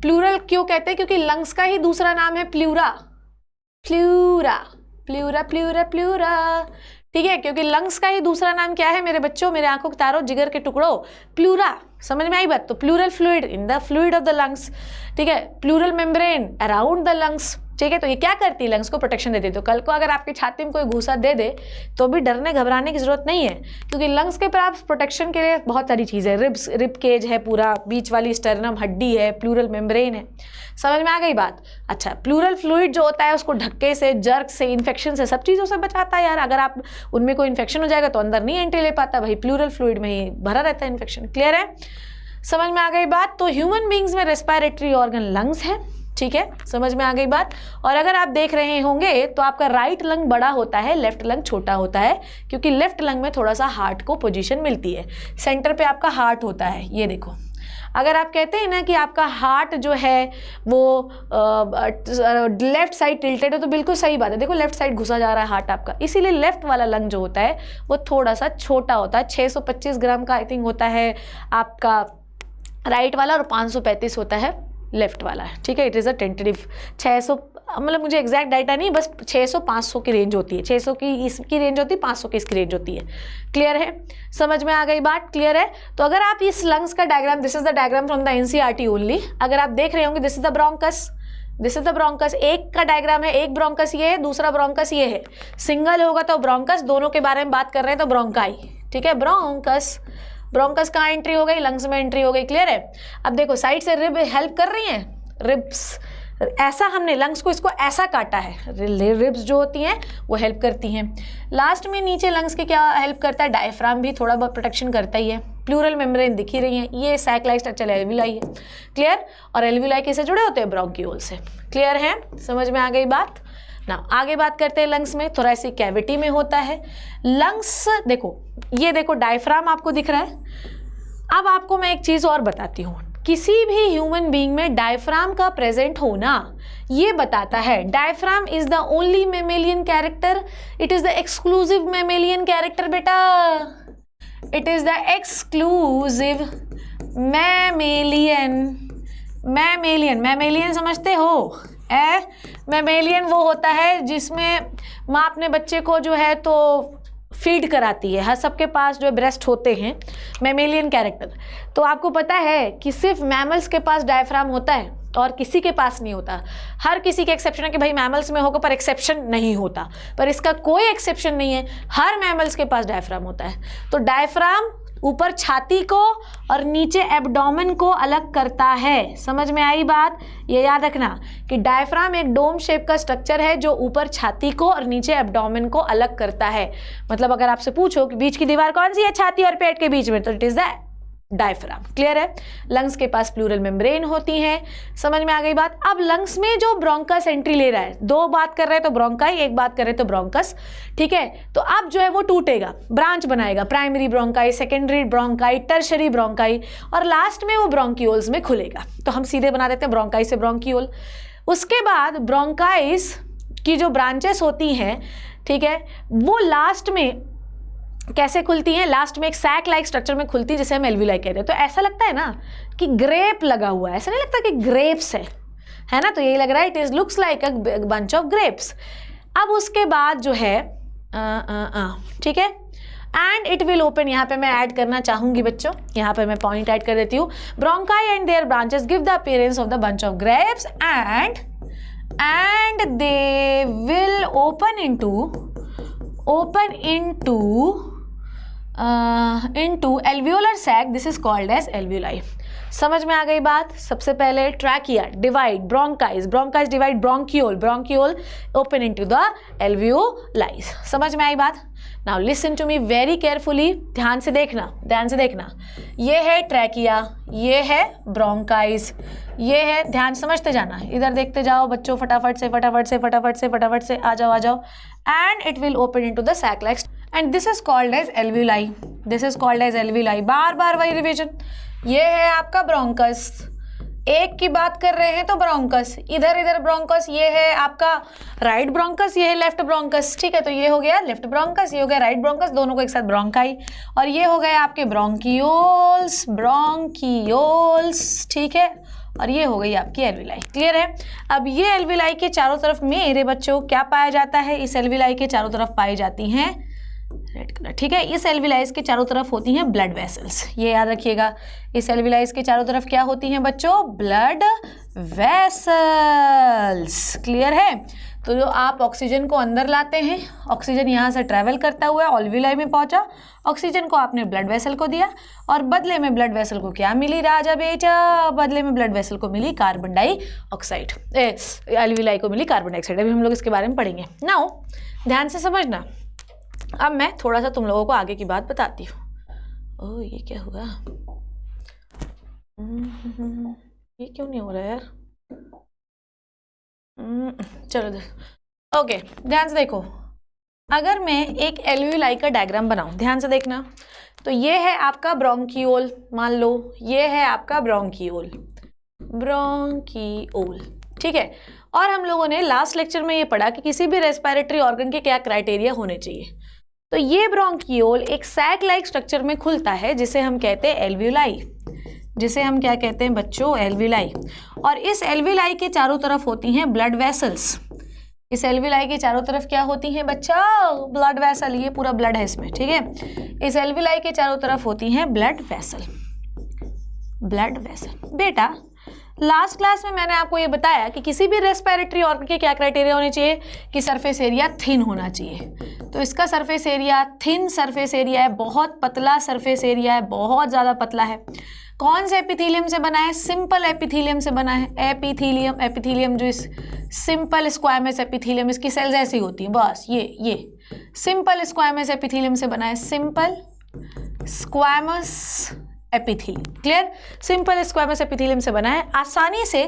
प्लूरल क्यों कहते हैं? क्योंकि लंग्स का ही दूसरा नाम है pleura, pleura pleura pleura pleura, ठीक है। क्योंकि लंग्स का ही दूसरा नाम क्या है मेरे बच्चों, मेरे आंखों के तारों, जिगर के टुकड़ों? प्लूरा। समझ में आई बात? तो pleural fluid in the fluid of the lungs, ठीक है। Pleural membrane around the lungs, ठीक है। तो ये क्या करती है? लंग्स को प्रोटेक्शन देती है। तो कल को अगर आपकी छाती में कोई घूसा दे दे तो भी डरने घबराने की जरूरत नहीं है, क्योंकि लंग्स के पास प्रोटेक्शन के लिए बहुत सारी चीज़ें, रिब केज है, पूरा बीच वाली स्टर्नम हड्डी है, प्लूरल मेम्ब्रेन है। समझ में आ गई बात? अच्छा, प्लूरल फ्लूइड जो होता है उसको धक्के से, जर्क से, इन्फेक्शन से, सब चीज़ों से बचाता है यार। अगर आप उनमें कोई इन्फेक्शन हो जाएगा तो अंदर नहीं एंट्री ले पाता, भाई प्लूरल फ्लूइड में ही भरा रहता है इन्फेक्शन। क्लियर है? समझ में आ गई बात? तो ह्यूमन बींग्स में रेस्पिरेटरी ऑर्गन लंग्स है, ठीक है। समझ में आ गई बात? और अगर आप देख रहे होंगे तो आपका राइट लंग बड़ा होता है, लेफ्ट लंग छोटा होता है, क्योंकि लेफ्ट लंग में थोड़ा सा हार्ट को पोजीशन मिलती है। सेंटर पे आपका हार्ट होता है, ये देखो। अगर आप कहते हैं ना कि आपका हार्ट जो है वो लेफ्ट साइड टिल्टेड है, तो बिल्कुल सही बात है। देखो लेफ्ट साइड घुसा जा रहा है हार्ट आपका, इसीलिए लेफ्ट वाला लंग जो होता है वो थोड़ा सा छोटा होता है। 625 ग्राम का आई थिंक होता है आपका राइट वाला, और 535 होता है लेफ्ट वाला, ठीक है। इट इज़ अ टेंटेटिव 600, मतलब मुझे एग्जैक्ट डाटा नहीं, बस 600-500 की रेंज होती है। 600 की इसकी रेंज होती है, 500 की इसकी रेंज होती है। क्लियर है, समझ में आ गई बात? क्लियर है। तो अगर आप इस लंग्स का diagram, this is the diagram from the NCERT only, अगर आप देख रहे होंगे this is the bronchus, this is the bronchus. एक का डायग्राम है, एक ब्रोंकस ये है, दूसरा ब्रोंकस ये है। सिंगल होगा तो ब्रोंकस, दोनों के बारे में बात कर रहे हैं तो ब्रोंकाई, ठीक है। ब्रोंकस, ब्रोंकस कहाँ एंट्री हो गई? लंग्स में एंट्री हो गई। क्लियर है। अब देखो साइड से रिब हेल्प कर रही हैं, रिब्स, ऐसा हमने लंग्स को इसको ऐसा काटा है, रिब्स जो होती हैं वो हेल्प करती हैं। लास्ट में नीचे लंग्स के क्या हेल्प करता है? डायफ्राम भी थोड़ा बहुत प्रोटेक्शन करता ही है। प्लूरल मेम्ब्रेन दिख ही रही है, ये सैक लाइक स्ट्रक्चर एल्विलाई है। क्लियर। और एल्विलाई किससे जुड़े होते हैं? ब्रोंकियोल से। क्लियर है, समझ में आ गई बात ना। आगे बात करते हैं लंग्स में, थोरेसिक कैविटी में होता है लंग्स। देखो ये देखो डायफ्राम आपको दिख रहा है। अब आपको मैं एक चीज़ और बताती हूँ, किसी भी ह्यूमन बीइंग में डायफ्राम का प्रेजेंट होना ये बताता है diaphragm is the only mammalian character, it is the exclusive mammalian character बेटा, it is the exclusive mammalian. Mammalian, mammalian समझते हो? मैमेलियन वो होता है जिसमें माँ अपने बच्चे को जो है तो फीड कराती है, हर सबके पास जो है ब्रेस्ट होते हैं, मैमेलियन कैरेक्टर। तो आपको पता है कि सिर्फ मैमल्स के पास डायफ्राम होता है और किसी के पास नहीं होता। हर किसी के एक्सेप्शन है कि भाई मैमल्स में होगा, पर एक्सेप्शन नहीं होता, पर इसका कोई एक्सेप्शन नहीं है, हर मैमल्स के पास डायफ्राम होता है। तो डायफ्राम ऊपर छाती को और नीचे एब्डोमेन को अलग करता है। समझ में आई बात? ये याद रखना कि डायफ्राम एक डोम शेप का स्ट्रक्चर है जो ऊपर छाती को और नीचे एब्डोमेन को अलग करता है। मतलब अगर आपसे पूछो कि बीच की दीवार कौन सी है छाती और पेट के बीच में, तो it is the diaphragm. Clear है। लंग्स के पास प्लूरल मेम्ब्रेन होती है। समझ में आ गई बात? अब लंग्स में जो ब्रोंकस एंट्री ले रहा है, दो बात कर रहे हैं तो ब्रोंकाई, एक बात कर रहे हैं तो ब्रोंकस, ठीक है। तो अब जो है वो टूटेगा, ब्रांच बनाएगा, primary bronchi, secondary bronchi, tertiary bronchi, और लास्ट में वो ब्रोंकियोल्स में खुलेगा। तो हम सीधे बना देते हैं ब्रोंकाई से ब्रोंकियोल। उसके बाद ब्रोंकाइस की जो ब्रांचेस होती हैं, ठीक है, वो लास्ट में कैसे खुलती हैं? लास्ट में एक सैक लाइक स्ट्रक्चर में खुलती है जिसे हम एल्विलाई कहते हैं। तो ऐसा लगता है ना कि ग्रेप लगा हुआ है, ऐसा नहीं लगता कि ग्रेप्स है ना? तो यही लग रहा है, it is looks like a bunch of grapes. अब उसके बाद जो है ठीक है, एंड इट विल ओपन। यहाँ पे मैं ऐड करना चाहूंगी बच्चों, यहाँ पे मैं पॉइंट ऐड कर देती हूँ। Bronchi and their branches give the appearance of the bunch of grapes and they will open into alveolar sac. This is called as alveoli. समझ में आ गई बात? सबसे पहले trachea divide bronchi divide bronchiole open into the alveoli. समझ में आई बात? Now listen to me very carefully, ध्यान से देखना। ये है ट्रैकिया, ये है ब्रोंकाइज, ये है, ध्यान समझते जाना, इधर देखते जाओ बच्चों, फटाफट से आ जाओ and it will open into the sac like and this is called as alveoli. बार वही रिवीजन। ये है आपका ब्रोंकस, एक की बात कर रहे हैं तो ब्रोंकस, इधर ब्रोंकस, ये है आपका राइट ब्रोंकस, ये है लेफ्ट ब्रोंकस, ठीक है। तो ये हो गया लेफ्ट ब्रोंकस, ये हो गया राइट ब्रोंकस, दोनों को एक साथ ब्रोंकाई, और ये हो गए आपके ब्रोंकियोल्स, ठीक है, और ये हो गई आपकी एल्विलाई। क्लियर है। अब ये एल्विलाई के चारों तरफ मेरे बच्चों क्या पाया जाता है? इस एल्विलाई के चारों तरफ पाई जाती हैं रेड कलर, ठीक है। इस एल्विलाइज के चारों तरफ होती हैं ब्लड वेसल्स, ये याद रखिएगा। इस एल्विलाइज के चारों तरफ क्या होती हैं बच्चों? Blood vessels. क्लियर है। तो जो आप ऑक्सीजन को अंदर लाते हैं, ऑक्सीजन यहाँ से ट्रैवल करता हुआ एल्विलाई में पहुंचा, ऑक्सीजन को आपने ब्लड वेसल को दिया, और बदले में ब्लड वेसल को क्या मिली राजा बेटा? बदले में ब्लड वेसल को मिली कार्बन डाइऑक्साइड, एल्विलाई को मिली कार्बन डाइऑक्साइड। अभी हम लोग इसके बारे में पढ़ेंगे। नाउ ध्यान से समझना। अब मैं थोड़ा सा तुम लोगों को आगे की बात बताती हूँ। ओह ये क्या हुआ? ये क्यों नहीं हो रहा है यार? चलो ओके, ध्यान से देखो। अगर मैं एक एल्वियोलाई का डायग्राम बनाऊं, ध्यान से देखना, तो ये है आपका ब्रोंकियोल, मान लो ये है आपका ब्रोंकियोल, ब्रोंकियोल, ठीक है। और हम लोगों ने लास्ट लेक्चर में ये पढ़ा कि किसी भी रेस्पिरेटरी ऑर्गन के क्या क्राइटेरिया होने चाहिए। तो ये ब्रोंकियोल एक सैक लाइक स्ट्रक्चर में खुलता है जिसे हम कहते हैं एल्वियोलाई, जिसे हम क्या कहते हैं बच्चों, एल्वियोलाई। और इस एल्वियोलाई के चारों तरफ होती हैं ब्लड वेसल्स। इस एल्वियोलाई के चारों तरफ क्या होती हैं बच्चा, ब्लड वेसल, ये पूरा ब्लड है इसमें, ठीक है। इस एल्वियोलाई के चारों तरफ होती हैं ब्लड वेसल, ब्लड वेसल। बेटा लास्ट क्लास में मैंने आपको ये बताया कि किसी भी रेस्पिरेटरी ऑर्गन के क्या क्राइटेरिया होने चाहिए कि सरफेस एरिया थिन होना चाहिए। तो इसका surface area thin surface area है, बहुत पतला सरफेस एरिया है, बहुत ज़्यादा पतला है। कौन से एपिथेलियम से बना है, सिंपल एपिथेलियम से बना है। एपिथेलियम, एपिथेलियम जो इस सिंपल स्क्वायमस एपिथेलियम, इसकी सेल्स ऐसी होती हैं बस, ये सिंपल स्क्वायमस एपिथेलियम से बना है, simple squamous epithelium, clear. Simple squamous epithelium से बना है। आसानी से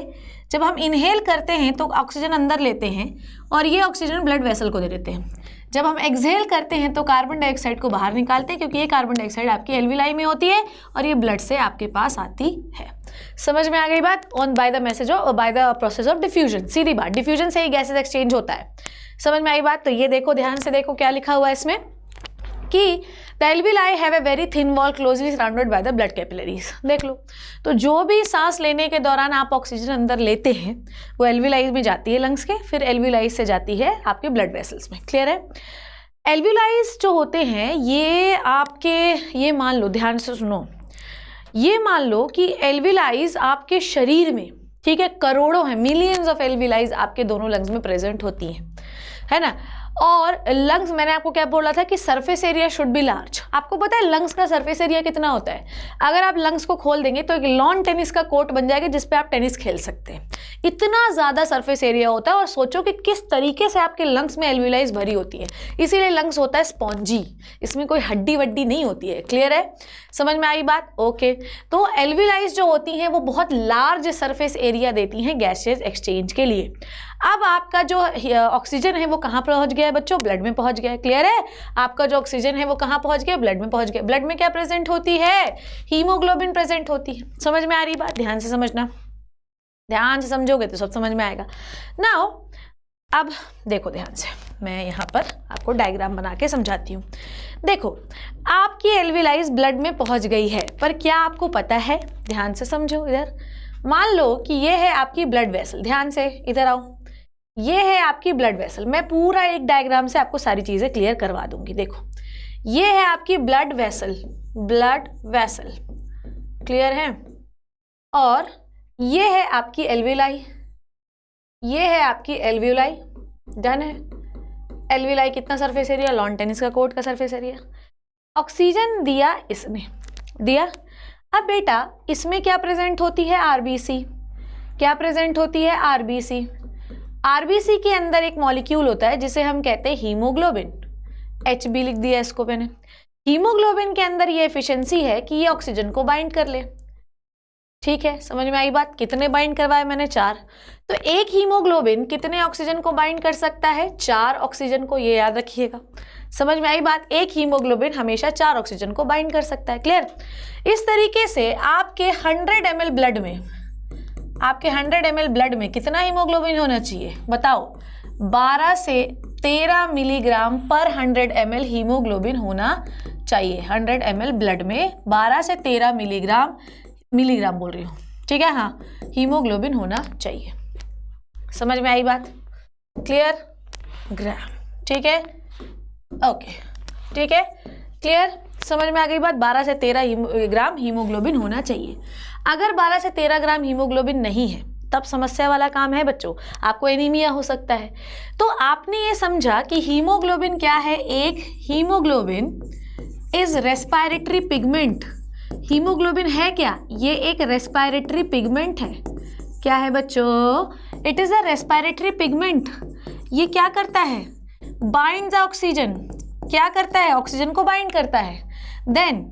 जब हम इनहेल करते हैं तो ऑक्सीजन अंदर लेते हैं और ये ऑक्सीजन ब्लड वेसल को दे देते हैं। जब हम एक्सहेल करते हैं तो कार्बन डाइऑक्साइड को बाहर निकालते हैं, क्योंकि ये कार्बन डाइऑक्साइड आपकी एल्वियोलाई में होती है और ये ब्लड से आपके पास आती है। समझ में आ गई बात। On by the message of, by the process of diffusion, सीधी बात, डिफ्यूजन से ही गैसेज एक्सचेंज होता है। समझ में आई बात। तो ये देखो, ध्यान से देखो क्या लिखा हुआ है इसमें कि the alveoli have a very thin wall closely surrounded by the blood capillaries. देख लो, तो जो भी सांस लेने के दौरान आप ऑक्सीजन अंदर लेते हैं वो एल्वियोलाई में जाती है लंग्स के, फिर एल्वियोलाई से जाती है आपके ब्लड वेसल्स में, क्लियर है। एल्वियोलाइज जो होते हैं ये आपके, ये मान लो, ध्यान से सुनो, ये मान लो कि एल्वियोलाइज आपके शरीर में, ठीक है, करोड़ों हैं, मिलियंस ऑफ एल्वियोलाइज आपके दोनों लंग्स में प्रेजेंट होती हैं, है ना। और लंग्स, मैंने आपको क्या बोला था कि surface area should be large. आपको पता है लंग्स का सरफेस एरिया कितना होता है? अगर आप लंग्स को खोल देंगे तो एक लॉन टेनिस का कोर्ट बन जाएगा जिस पे आप टेनिस खेल सकते हैं। इतना ज़्यादा सरफेस एरिया होता है। और सोचो कि किस तरीके से आपके लंग्स में एल्वियोलाइज भरी होती है, इसीलिए लंग्स होता है स्पॉन्जी, इसमें कोई हड्डी वड्डी नहीं होती है, क्लियर है, समझ में आई बात। ओके, तो एल्वियोलाइज जो होती हैं वो बहुत लार्ज सरफेस एरिया देती हैं गैसेज एक्सचेंज के लिए। अब आपका जो ऑक्सीजन है वो कहाँ पहुँच गया है बच्चों? ब्लड में पहुँच गया है, क्लियर है। आपका जो ऑक्सीजन है वो कहाँ पहुँच गया? ब्लड में पहुँच गया। ब्लड में क्या प्रेजेंट होती है? हीमोग्लोबिन प्रेजेंट होती है। समझ में आ रही बात? ध्यान से समझना, ध्यान से समझोगे तो सब समझ में आएगा। नाउ अब देखो ध्यान से, मैं यहाँ पर आपको डायग्राम बना के समझाती हूँ। देखो, आपकी एल्वियोलाइज ब्लड में पहुँच गई है, पर क्या आपको पता है? ध्यान से समझो इधर। मान लो कि ये है आपकी ब्लड वेसल, ध्यान से इधर आओ, ये है आपकी ब्लड वेसल। मैं पूरा एक डायग्राम से आपको सारी चीज़ें क्लियर करवा दूंगी। देखो, ये है आपकी blood vessel, blood vessel, clear है। और ये है आपकी एल्वियोलाई, ये है आपकी एल्वियोलाई, डन है। एल्वियोलाई कितना सरफेस एरिया? लॉन टेनिस का कोर्ट का सरफेस एरिया। ऑक्सीजन दिया इसने, दिया। अब बेटा इसमें क्या प्रेजेंट होती है? आरबीसी। क्या प्रेजेंट होती है? आरबीसी। आरबीसी के अंदर एक मॉलिक्यूल होता है जिसे हम कहते हैं हीमोग्लोबिन। HB लिख दिया इसको मैंने। हीमोग्लोबिन के अंदर ये एफिशिएंसी है कि ये ऑक्सीजन को बाइंड कर ले, ठीक है, समझ में आई बात। कितने बाइंड करवाए मैंने? 4। तो एक हीमोग्लोबिन कितने ऑक्सीजन को बाइंड कर सकता है? 4 ऑक्सीजन को, ये याद रखिएगा। समझ में आई बात। एक हीमोग्लोबिन हमेशा 4 ऑक्सीजन को बाइंड कर सकता है, क्लियर। इस तरीके से आपके 100 ml ब्लड में, आपके 100 ml ब्लड में कितना हीमोग्लोबिन होना चाहिए बताओ? 12 से 13 मिलीग्राम पर 100 ml हीमोग्लोबिन होना चाहिए। 100 ml ब्लड में 12 से 13 मिलीग्राम, मिलीग्राम बोल रही हूँ, ठीक है, हाँ, हीमोग्लोबिन होना चाहिए। समझ में आई बात? क्लियर? ग्राम, ठीक है, ओके, ठीक है, क्लियर, समझ में आ गई बात। 12 से 13 ग्राम हीमोग्लोबिन होना चाहिए। अगर 12 से 13 ग्राम हीमोग्लोबिन नहीं है तब समस्या वाला काम है बच्चों, आपको एनीमिया हो सकता है। तो आपने ये समझा कि हीमोग्लोबिन क्या है? एक haemoglobin is respiratory pigment. Haemoglobin है क्या? ये एक रेस्पिरेटरी पिगमेंट है। क्या है बच्चों? It is a respiratory pigment. ये क्या करता है? Bind the oxygen. क्या करता है? ऑक्सीजन को बाइंड करता है। देन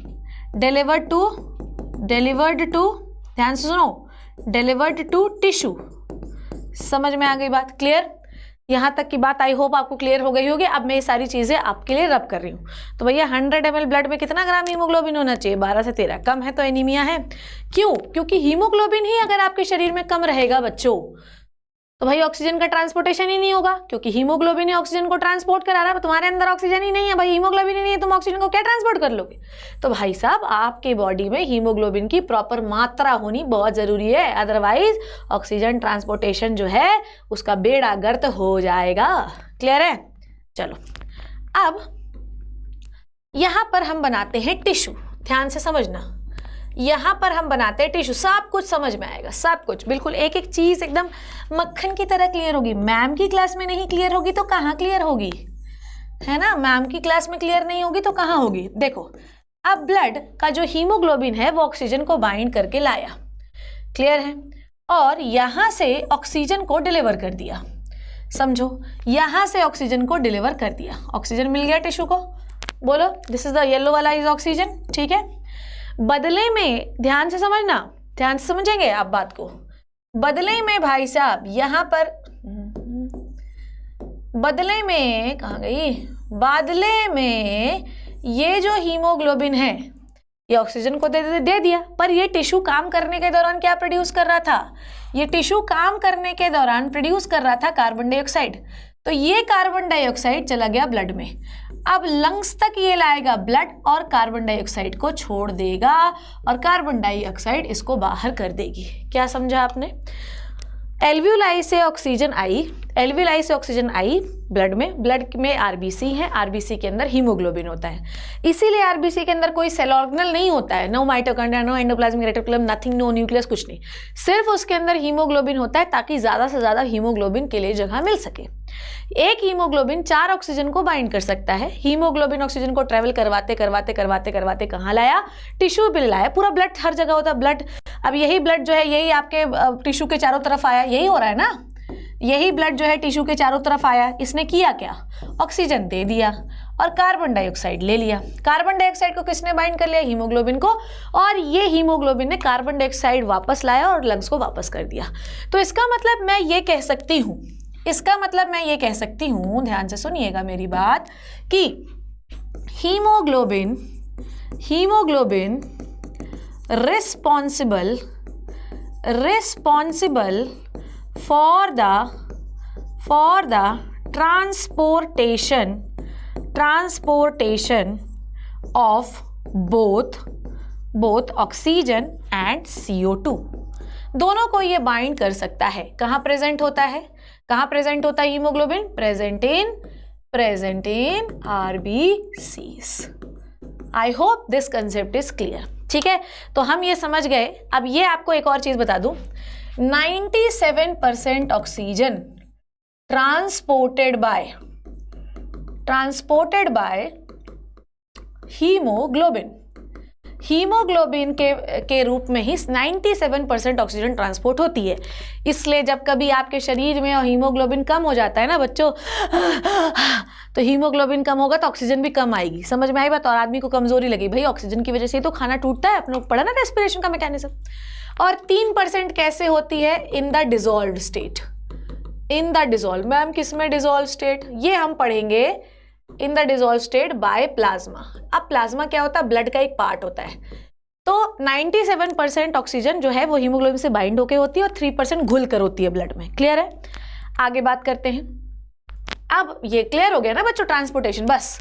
डिलीवर्ड टू, ध्यान से सुनो, डिलीवर्ड टू टिश्यू। समझ में आ गई बात? क्लियर। यहाँ तक की बात आई होप आपको क्लियर हो गई होगी। अब मैं ये सारी चीज़ें आपके लिए रब कर रही हूँ। तो भैया 100 ml ब्लड में कितना ग्राम हीमोग्लोबिन होना चाहिए? 12 से 13। कम है तो एनीमिया है। क्यों? क्योंकि हीमोग्लोबिन ही अगर आपके शरीर में कम रहेगा बच्चों तो भाई ऑक्सीजन का ट्रांसपोर्टेशन ही नहीं होगा, क्योंकि हीमोग्लोबिन ही ऑक्सीजन को ट्रांसपोर्ट करा रहा है। तुम्हारे अंदर ऑक्सीजन ही नहीं है भाई, हीमोग्लोबिन ही नहीं है, तुम ऑक्सीजन को क्या ट्रांसपोर्ट कर लोगे? तो भाई साहब आपके बॉडी में हीमोग्लोबिन की प्रॉपर मात्रा होनी बहुत जरूरी है, अदरवाइज ऑक्सीजन ट्रांसपोर्टेशन जो है उसका बेड़ा गर्क हो जाएगा। क्लियर है? चलो अब यहां पर हम बनाते हैं टिश्यू। ध्यान से समझना, यहाँ पर हम बनाते हैं टिश्यू। सब कुछ समझ में आएगा, सब कुछ बिल्कुल एक एक चीज एकदम मक्खन की तरह क्लियर होगी। मैम की क्लास में नहीं क्लियर होगी तो कहाँ क्लियर होगी, है ना? मैम की क्लास में क्लियर नहीं होगी तो कहाँ होगी? देखो अब ब्लड का जो हीमोग्लोबिन है वो ऑक्सीजन को बाइंड करके लाया, क्लियर है, और यहाँ से ऑक्सीजन को डिलीवर कर दिया। समझो, यहाँ से ऑक्सीजन को डिलीवर कर दिया, ऑक्सीजन मिल गया टिश्यू को। बोलो, दिस इज द येलो वाला इज ऑक्सीजन, ठीक है। बदले में ध्यान से समझना, ध्यान से समझेंगे आप बात को। बदले में भाई साहब यहाँ पर बदले में कहाँ गई? बदले में ये जो हीमोग्लोबिन है ये ऑक्सीजन को दे दिया, पर ये टिश्यू काम करने के दौरान क्या प्रोड्यूस कर रहा था? ये टिश्यू काम करने के दौरान प्रोड्यूस कर रहा था कार्बन डाइऑक्साइड। तो ये कार्बन डाइऑक्साइड चला गया ब्लड में। अब लंग्स तक ये लाएगा ब्लड और कार्बन डाइऑक्साइड को छोड़ देगा और कार्बन डाइऑक्साइड इसको बाहर कर देगी। क्या समझा आपने? एल्वियोलाई से ऑक्सीजन आई, एल्वियोलाई से ऑक्सीजन आई ब्लड में आरबीसी है, आरबीसी के अंदर हीमोग्लोबिन होता है। इसीलिए आरबीसी के अंदर कोई सेल ऑर्गेनल नहीं होता है, no mitochondria, no endoplasmic reticulum, nothing, no nucleus, कुछ नहीं। सिर्फ उसके अंदर हीमोग्लोबिन होता है ताकि ज़्यादा से ज़्यादा हीमोग्लोबिन के लिए जगह मिल सके। एक हीमोग्लोबिन 4 ऑक्सीजन को बाइंड कर सकता है। हीमोग्लोबिन ऑक्सीजन को ट्रेवल करवाते करवाते करवाते करवाते कहाँ लाया? टिश्यू पे लाया। पूरा ब्लड हर जगह होता है ब्लड। अब यही ब्लड जो है यही आपके टिश्यू के चारों तरफ आया, यही हो रहा है ना? यही ब्लड जो है टिश्यू के चारों तरफ आया, इसने किया क्या? ऑक्सीजन दे दिया और कार्बन डाइऑक्साइड ले लिया। कार्बन डाइऑक्साइड को किसने बाइंड कर लिया? हीमोग्लोबिन को, और ये हीमोग्लोबिन ने कार्बन डाइऑक्साइड वापस लाया और लंग्स को वापस कर दिया। तो इसका मतलब मैं ये कह सकती हूँ, ध्यान से सुनिएगा मेरी बात, कि haemoglobin responsible for the transportation of both oxygen and CO2। दोनों को ये बाइंड कर सकता है। कहाँ प्रेजेंट होता है? Haemoglobin present in RBCs. I hope this concept is clear, ठीक है। तो हम ये समझ गए। अब ये आपको एक और चीज बता दूं, 97% ऑक्सीजन ट्रांसपोर्टेड बाय हीमोग्लोबिन के रूप में ही 97% ऑक्सीजन ट्रांसपोर्ट होती है। इसलिए जब कभी आपके शरीर में हीमोग्लोबिन कम हो जाता है ना बच्चों, तो हीमोग्लोबिन कम होगा तो ऑक्सीजन भी कम आएगी। समझ में आई बात? और आदमी को कमजोरी लगी, भाई ऑक्सीजन की वजह से ही तो खाना टूटता है। अपने पढ़ा ना रेस्पिरेशन का मैकेनिज्म। और 3% कैसे होती है? In the dissolved state. Ma'am किस में डिजॉल्व स्टेट? ये हम पढ़ेंगे in the dissolve state by plasma. अब प्लाज्मा क्या होता है? ब्लड का एक पार्ट होता है। तो 97% ऑक्सीजन जो है वो हीमोग्लोबिन से बाइंड होके होती है और 3% घुल कर होती है ब्लड में। क्लियर है? आगे बात करते हैं। अब ये क्लियर हो गया ना बच्चों ट्रांसपोर्टेशन? बस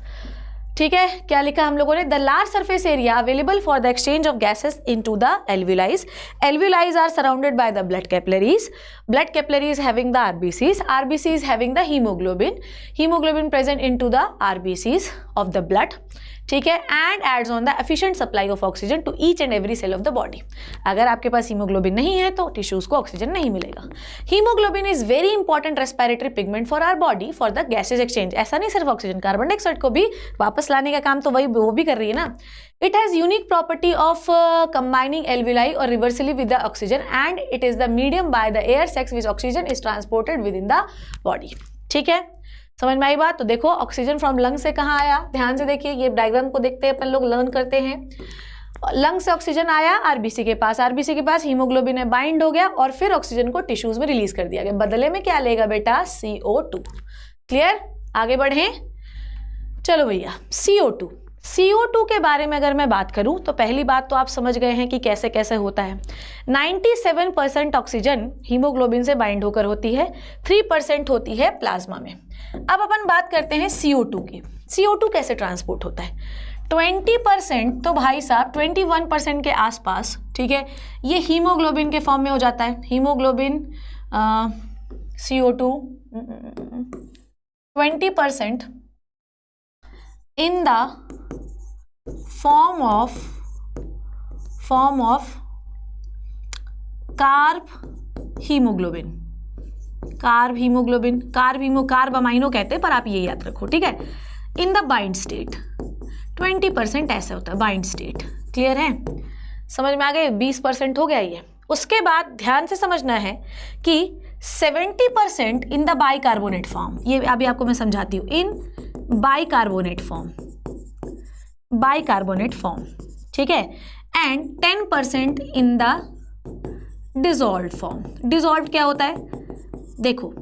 ठीक है। क्या लिखा हम लोगों ने? The large surface area available for the exchange of gases into the alveoli are surrounded by the blood capillaries having the RBCs having the haemoglobin present into the RBCs of the blood, ठीक है, and aids on the efficient supply of oxygen to each and every cell of the body. अगर आपके पास हीमोग्लोबिन नहीं है तो टिश्यूज को ऑक्सीजन नहीं मिलेगा। Haemoglobin is very important respiratory pigment for our body for the gases exchange. ऐसा नहीं सिर्फ ऑक्सीजन, कार्बन डाइऑक्साइड को भी वापस लाने का काम तो वो भी कर रही है ना। It has unique property of combining alveoli और reversely with the oxygen and it is the medium by the air sacs which oxygen is transported within the body. ठीक है, समझ में आई बात? तो देखो ऑक्सीजन फ्रॉम लंग से कहाँ आया, ध्यान से देखिए। ये डायग्राम को देखते हैं अपन लोग, लर्न करते हैं। लंग से ऑक्सीजन आया आरबीसी के पास, आरबीसी के पास हीमोग्लोबिन है, बाइंड हो गया और फिर ऑक्सीजन को टिश्यूज में रिलीज कर दिया गया। बदले में क्या लेगा बेटा? CO2। क्लियर? आगे बढ़े। चलो भैया, CO2 के बारे में अगर मैं बात करूं तो पहली बात तो आप समझ गए हैं कि कैसे कैसे होता है। 97% ऑक्सीजन हीमोग्लोबिन से बाइंड होकर होती है, 3% होती है प्लाज्मा में। अब अपन बात करते हैं CO2 की। CO2 कैसे ट्रांसपोर्ट होता है? 20% तो भाई साहब 21% के आसपास, ठीक है, ये हीमोग्लोबिन के फॉर्म में हो जाता है। Haemoglobin CO2 20% in the form of carb haemoglobin, carb amino कहते हैं, पर आप ये याद रखो, ठीक है। इन द बाइंड स्टेट 20% ऐसे होता है बाइंड स्टेट। क्लियर है? समझ में आ गए? 20% हो गया ये। उसके बाद ध्यान से समझना है कि 70% इन द बाइकार्बोनेट फॉर्म, ये अभी आपको मैं समझाती हूँ, इन बाइकार्बोनेट फॉर्म, ठीक है, and 10% in the dissolved form. Dissolved क्या होता है? देखो,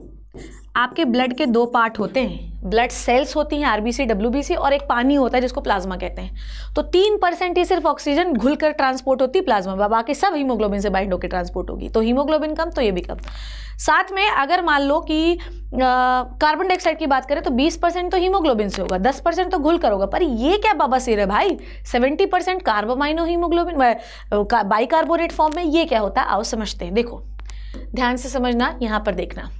आपके ब्लड के दो पार्ट होते हैं, ब्लड सेल्स होती हैं आरबीसी डब्ल्यूबीसी, और एक पानी होता है जिसको प्लाज्मा कहते हैं। तो 3% ही सिर्फ ऑक्सीजन घुलकर ट्रांसपोर्ट होती है प्लाज्मा में, बाकी सब हीमोग्लोबिन से बाइंड होकर ट्रांसपोर्ट होगी। तो हीमोग्लोबिन कम तो ये भी कम। साथ में अगर मान लो कि कार्बन डाइऑक्साइड की बात करें तो 20% तो हीमोग्लोबिन से होगा, 10% तो घुल कर होगा। पर ये क्या बाबा सिर है भाई? 70% कार्बोमाइनो हीमोग्लोबिन बाइकार्बोनेट फॉर्म में, ये क्या होता है? आओ समझते हैं। देखो ध्यान से समझना, यहाँ पर देखना,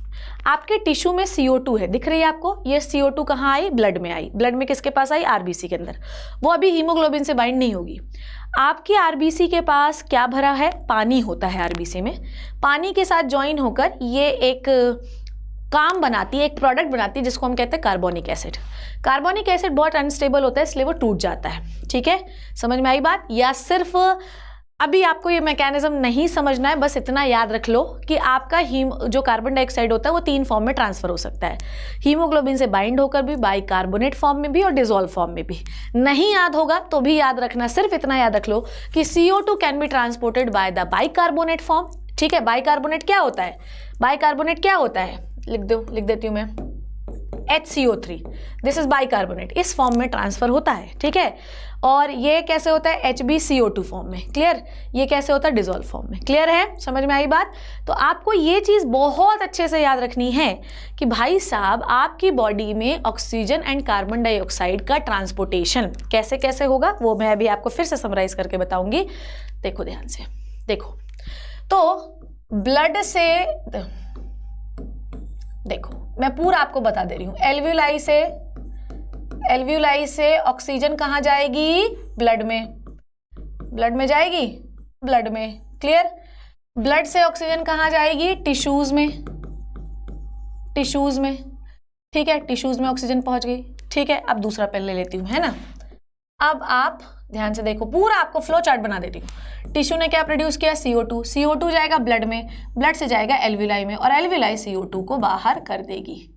आपके टिश्यू में CO2 है, दिख रही है आपको? ये CO2 कहाँ आई? ब्लड में आई। ब्लड में किसके पास आई? आरबीसी के अंदर। वो अभी हीमोग्लोबिन से बाइंड नहीं होगी। आपकी आरबीसी के पास क्या भरा है? पानी होता है आरबीसी में। पानी के साथ ज्वाइन होकर ये एक काम बनाती है, एक प्रोडक्ट बनाती है जिसको हम कहते हैं कार्बोनिक एसिड। कार्बोनिक एसिड बहुत अनस्टेबल होता है, इसलिए वो टूट जाता है। ठीक है, समझ में आई बात? या सिर्फ अभी आपको ये मैकेनिज्म नहीं समझना है, बस इतना याद रख लो कि आपका जो कार्बन डाइऑक्साइड होता है वो 3 फॉर्म में ट्रांसफर हो सकता है, हीमोग्लोबिन से बाइंड होकर भी, बाइकार्बोनेट फॉर्म में भी और डिसॉल्व फॉर्म में भी। नहीं याद होगा तो भी याद रखना, सिर्फ इतना याद रख लो कि CO2 can be transported by the bicarbonate form. ठीक है, बाइकार्बोनेट क्या होता है? बाइकार्बोनेट क्या होता है? लिख देती हूँ मैं, HCO3, दिस इज बाइकार्बोनेट, इस फॉर्म में ट्रांसफर होता है। ठीक है, और ये कैसे होता है? HbCO2 फॉर्म में। क्लियर? ये कैसे होता है? डिसॉल्व फॉर्म में। क्लियर है? समझ में आई बात? तो आपको ये चीज़ बहुत अच्छे से याद रखनी है कि भाई साहब आपकी बॉडी में ऑक्सीजन एंड कार्बन डाइऑक्साइड का ट्रांसपोर्टेशन कैसे कैसे होगा, वो मैं अभी आपको फिर से समराइज करके बताऊंगी। देखो ध्यान से, देखो तो ब्लड से, देखो मैं पूरा आपको बता दे रही हूँ। एल्व्यूलाई से ऑक्सीजन कहाँ जाएगी? ब्लड में। ब्लड में जाएगी, ब्लड में। क्लियर? ब्लड से ऑक्सीजन कहाँ जाएगी? टिश्यूज में। टिश्यूज में, ठीक है, टिश्यूज में ऑक्सीजन पहुंच गई। ठीक है, अब दूसरा पेन ले लेती हूँ, है ना। अब आप ध्यान से देखो, पूरा आपको फ्लो चार्ट बना देती हूँ। टिश्यू ने क्या प्रोड्यूस किया? CO2 जाएगा ब्लड में, ब्लड से जाएगा एल्व्यूलाई में, और एल्व्यूलाई CO2 को बाहर कर देगी।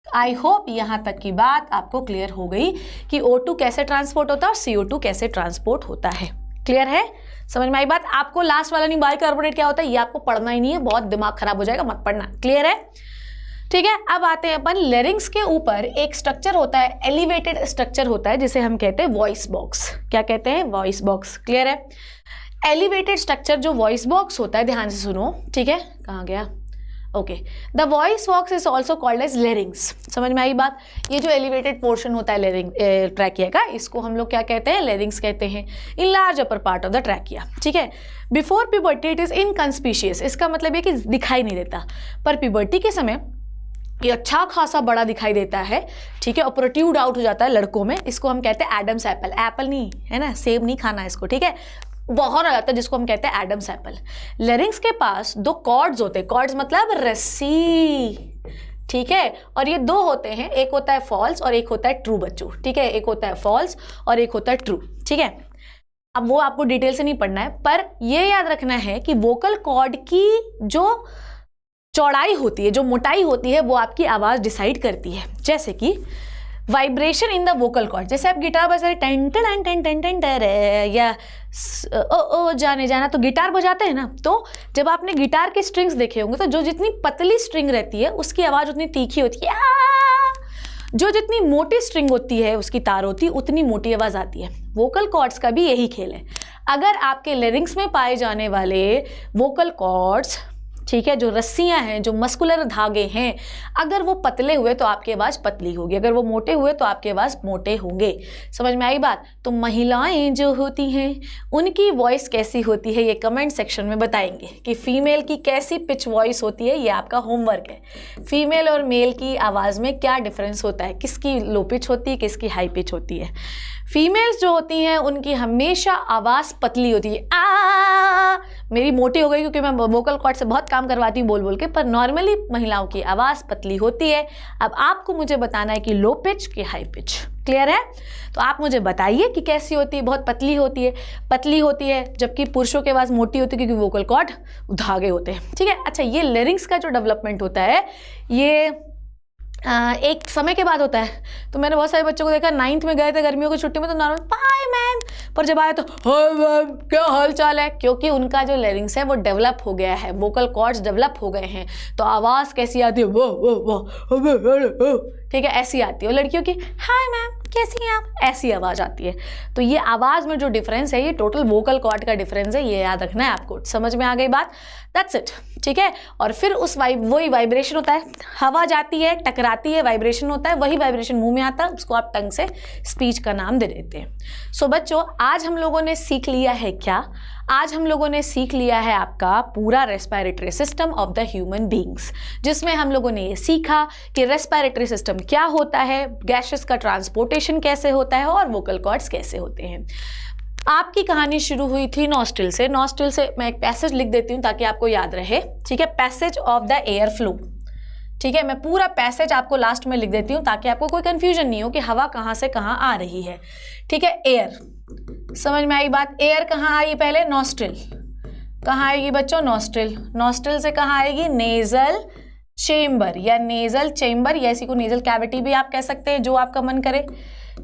आई होप यहाँ तक की बात आपको क्लियर हो गई कि O2 कैसे ट्रांसपोर्ट होता है और CO2 कैसे ट्रांसपोर्ट होता है। क्लियर है? समझ में आई बात? आपको लास्ट वाला नहीं, बाइकार्बोनेट क्या होता है, ये आपको पढ़ना ही नहीं है, बहुत दिमाग खराब हो जाएगा, मत पढ़ना। क्लियर है? ठीक है, अब आते हैं अपन लेरिंग्स के ऊपर। एक स्ट्रक्चर होता है, एलिवेटेड स्ट्रक्चर होता है, जिसे हम कहते हैं वॉइस बॉक्स। क्या कहते हैं? Voice box. क्लियर है? एलिवेटेड स्ट्रक्चर जो वॉइस बॉक्स होता है, ध्यान से सुनो, ठीक है, कहाँ गया? Okay, the voice box is also called as larynx. समझ में आई बात? ये जो एलिवेटेड पोर्शन होता है लेरिंग ट्रैकिया का, इसको हम लोग क्या कहते हैं? लेरिंग्स कहते हैं। In large upper part of the trachea. ठीक है, बिफोर प्यूबर्टी इट इज इनकंस्पिशियस। इसका मतलब है कि दिखाई नहीं देता, पर प्यूबर्टी के समय ये अच्छा खासा बड़ा दिखाई देता है। ठीक है, और प्रोट्रूड आउट हो जाता है लड़कों में। इसको हम कहते हैं एडम्स एप्पल। एप्पल नहीं है ना, सेब नहीं खाना इसको। ठीक है, बाहर आ जाता है, जिसको हम कहते हैं एडम्स एप्पल। लेरिंग्स के पास 2 कॉर्ड्स होते हैं। कॉर्ड्स मतलब रस्सी। ठीक है, और ये 2 होते हैं, एक होता है फॉल्स और एक होता है ट्रू बच्चों। ठीक है, एक होता है फॉल्स और एक होता है ट्रू। ठीक है, अब वो आपको डिटेल से नहीं पढ़ना है, पर ये याद रखना है कि वोकल कॉर्ड की जो चौड़ाई होती है, जो मोटाई होती है, वो आपकी आवाज़ डिसाइड करती है। जैसे कि vibration in the vocal cord. जैसे आप गिटार बजा रहे टेन टेन टेन टेन टेन टेन या ओ जाने जाना, तो गिटार बजाते हैं ना, तो जब आपने गिटार के स्ट्रिंग्स देखे होंगे तो जो जितनी पतली स्ट्रिंग रहती है उसकी आवाज़ उतनी तीखी होती है, जो जितनी मोटी स्ट्रिंग होती है उसकी तार होती है उतनी मोटी आवाज़ आती है। वोकल कॉर्ड्स का भी यही खेल है। अगर आपके लिरिक्स में पाए जाने वाले वोकल कॉर्ड्स, ठीक है, जो रस्सियां हैं, जो मस्कुलर धागे हैं, अगर वो पतले हुए तो आपकी आवाज़ पतली होगी, अगर वो मोटे हुए तो आपकी आवाज़ मोटे होंगे। समझ में आई बात? तो महिलाएं जो होती हैं उनकी वॉइस कैसी होती है ये कमेंट सेक्शन में बताएंगे कि फीमेल की कैसी पिच वॉइस होती है। ये आपका होमवर्क है। फीमेल और मेल की आवाज़ में क्या डिफरेंस होता है, किसकी लो पिच होती है, किसकी हाई पिच होती है। फीमेल्स जो होती हैं उनकी हमेशा आवाज़ पतली होती है। मेरी मोटी हो गई क्योंकि मैं वोकल कॉर्ड से बहुत काम करवाती हूँ बोल बोल के, पर नॉर्मली महिलाओं की आवाज़ पतली होती है। अब आपको मुझे बताना है कि लो पिच कि हाई पिच। क्लियर है? तो आप मुझे बताइए कि कैसी होती है। बहुत पतली होती है, पतली होती है, जबकि पुरुषों की आवाज़ मोटी होती है क्योंकि वोकल कॉर्ड धागे होते हैं। ठीक है। अच्छा, ये लिरिक्स का जो डेवलपमेंट होता है ये एक समय के बाद होता है। तो मैंने बहुत सारे बच्चों को देखा, 9th में गए थे गर्मियों की छुट्टी में तो नॉर्मल हाय मैम, पर जब आए तो हाय मैम क्या हाल चाल है, क्योंकि उनका जो लिरिक्स है वो डेवलप हो गया है, वोकल कॉर्ड्स डेवलप हो गए हैं। तो आवाज़ कैसी आती है, वो ठीक है, ऐसी आती है। और लड़कियों की हाय मैम कैसी हैं आप, ऐसी आवाज़ आती है। तो ये आवाज़ में जो डिफरेंस है ये टोटल वोकल कॉर्ड का डिफरेंस है, ये याद रखना है आपको। समझ में आ गई बात? That's it. ठीक है। और फिर उस वही वाइब्रेशन होता है, हवा जाती है, टकराती है, वाइब्रेशन होता है, वही वाइब्रेशन मुंह में आता है, उसको आप टंग से स्पीच का नाम दे देते हैं। सो बच्चों, आज हम लोगों ने सीख लिया है क्या? आज हम लोगों ने सीख लिया है आपका पूरा respiratory system of the human beings, जिसमें हम लोगों ने ये सीखा कि रेस्पिरेटरी सिस्टम क्या होता है, गैसेस का ट्रांसपोर्टेशन कैसे होता है और वोकल कॉर्ड्स कैसे होते हैं। आपकी कहानी शुरू हुई थी नॉस्ट्रिल से। नॉस्ट्रिल से मैं एक पैसेज लिख देती हूँ ताकि आपको याद रहे। ठीक है, passage of the air flow. ठीक है, मैं पूरा पैसेज आपको लास्ट में लिख देती हूँ ताकि आपको कोई कंफ्यूजन नहीं हो कि हवा कहाँ से कहाँ आ रही है। ठीक है, एयर, समझ में आई बात? एयर कहाँ आई पहले? नॉस्ट्रिल। कहाँ आएगी बच्चों? नॉस्ट्रिल। नॉस्ट्रिल से कहाँ आएगी? नेजल चेम्बर या नेजल चेम्बर, या इसी को नेजल कैविटी भी आप कह सकते हैं, जो आपका मन करे।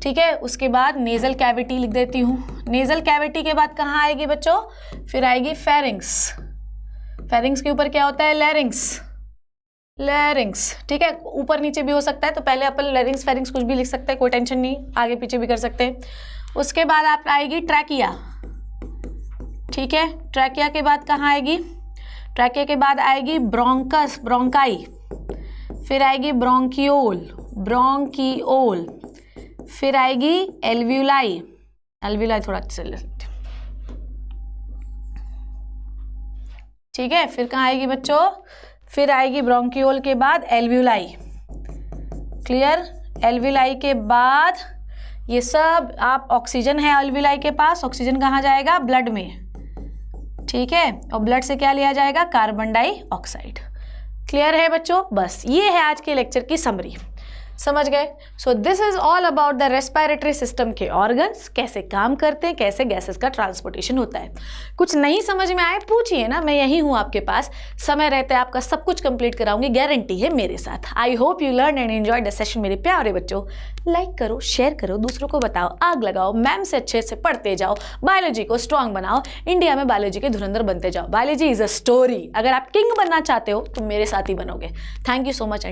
ठीक है, उसके बाद नेजल कैविटी लिख देती हूँ। नेजल कैविटी के बाद कहाँ आएगी बच्चों? फिर आएगी फेरिंग्स। फेरिंग्स के ऊपर क्या होता है? लैरिंग्स। लैरिंग्स। ठीक है, ऊपर नीचे भी हो सकता है, तो पहले अपन लैरिंग्स फेरिंग्स कुछ भी लिख सकते हैं, कोई टेंशन नहीं, आगे पीछे भी कर सकते हैं। उसके बाद आप आएगी ट्रैकिया। ठीक है, ट्रैकिया के बाद कहाँ आएगी? ट्रैकिया के बाद आएगी ब्रोंकस, ब्रोंकाई। फिर आएगी ब्रोंकियोल, ब्रोंकियोल। फिर आएगी एल्व्यूलाई। एल्व्यूलाई थोड़ा अच्छे से ले सकते। ठीक है, फिर कहाँ आएगी बच्चों? फिर आएगी ब्रोंकियोल के बाद एल्व्यूलाई। क्लियर? एल्व्यूलाई के बाद ये सब आप, ऑक्सीजन है एल्व्यूलाई के पास, ऑक्सीजन कहाँ जाएगा? ब्लड में। ठीक है, और ब्लड से क्या लिया जाएगा? Carbon dioxide. क्लियर है बच्चों? बस ये है आज के लेक्चर की समरी। समझ गए? So this is all about the respiratory system के ऑर्गन्स, कैसे काम करते हैं, कैसे गैसेस का ट्रांसपोर्टेशन होता है। कुछ नहीं समझ में आए पूछिए ना, मैं यही हूँ आपके पास, समय रहते आपका सब कुछ कंप्लीट कराऊंगी, गारंटी है मेरे साथ। I hope you learn and enjoy the session मेरे प्यारे बच्चों। लाइक करो, शेयर करो, दूसरों को बताओ, आग लगाओ, मैम से अच्छे से पढ़ते जाओ, बायोलॉजी को स्ट्रॉन्ग बनाओ, इंडिया में बायोलॉजी के धुरंधर बनते जाओ। Biology is a story. अगर आप किंग बनना चाहते हो तो मेरे साथ ही बनोगे। Thank you so much.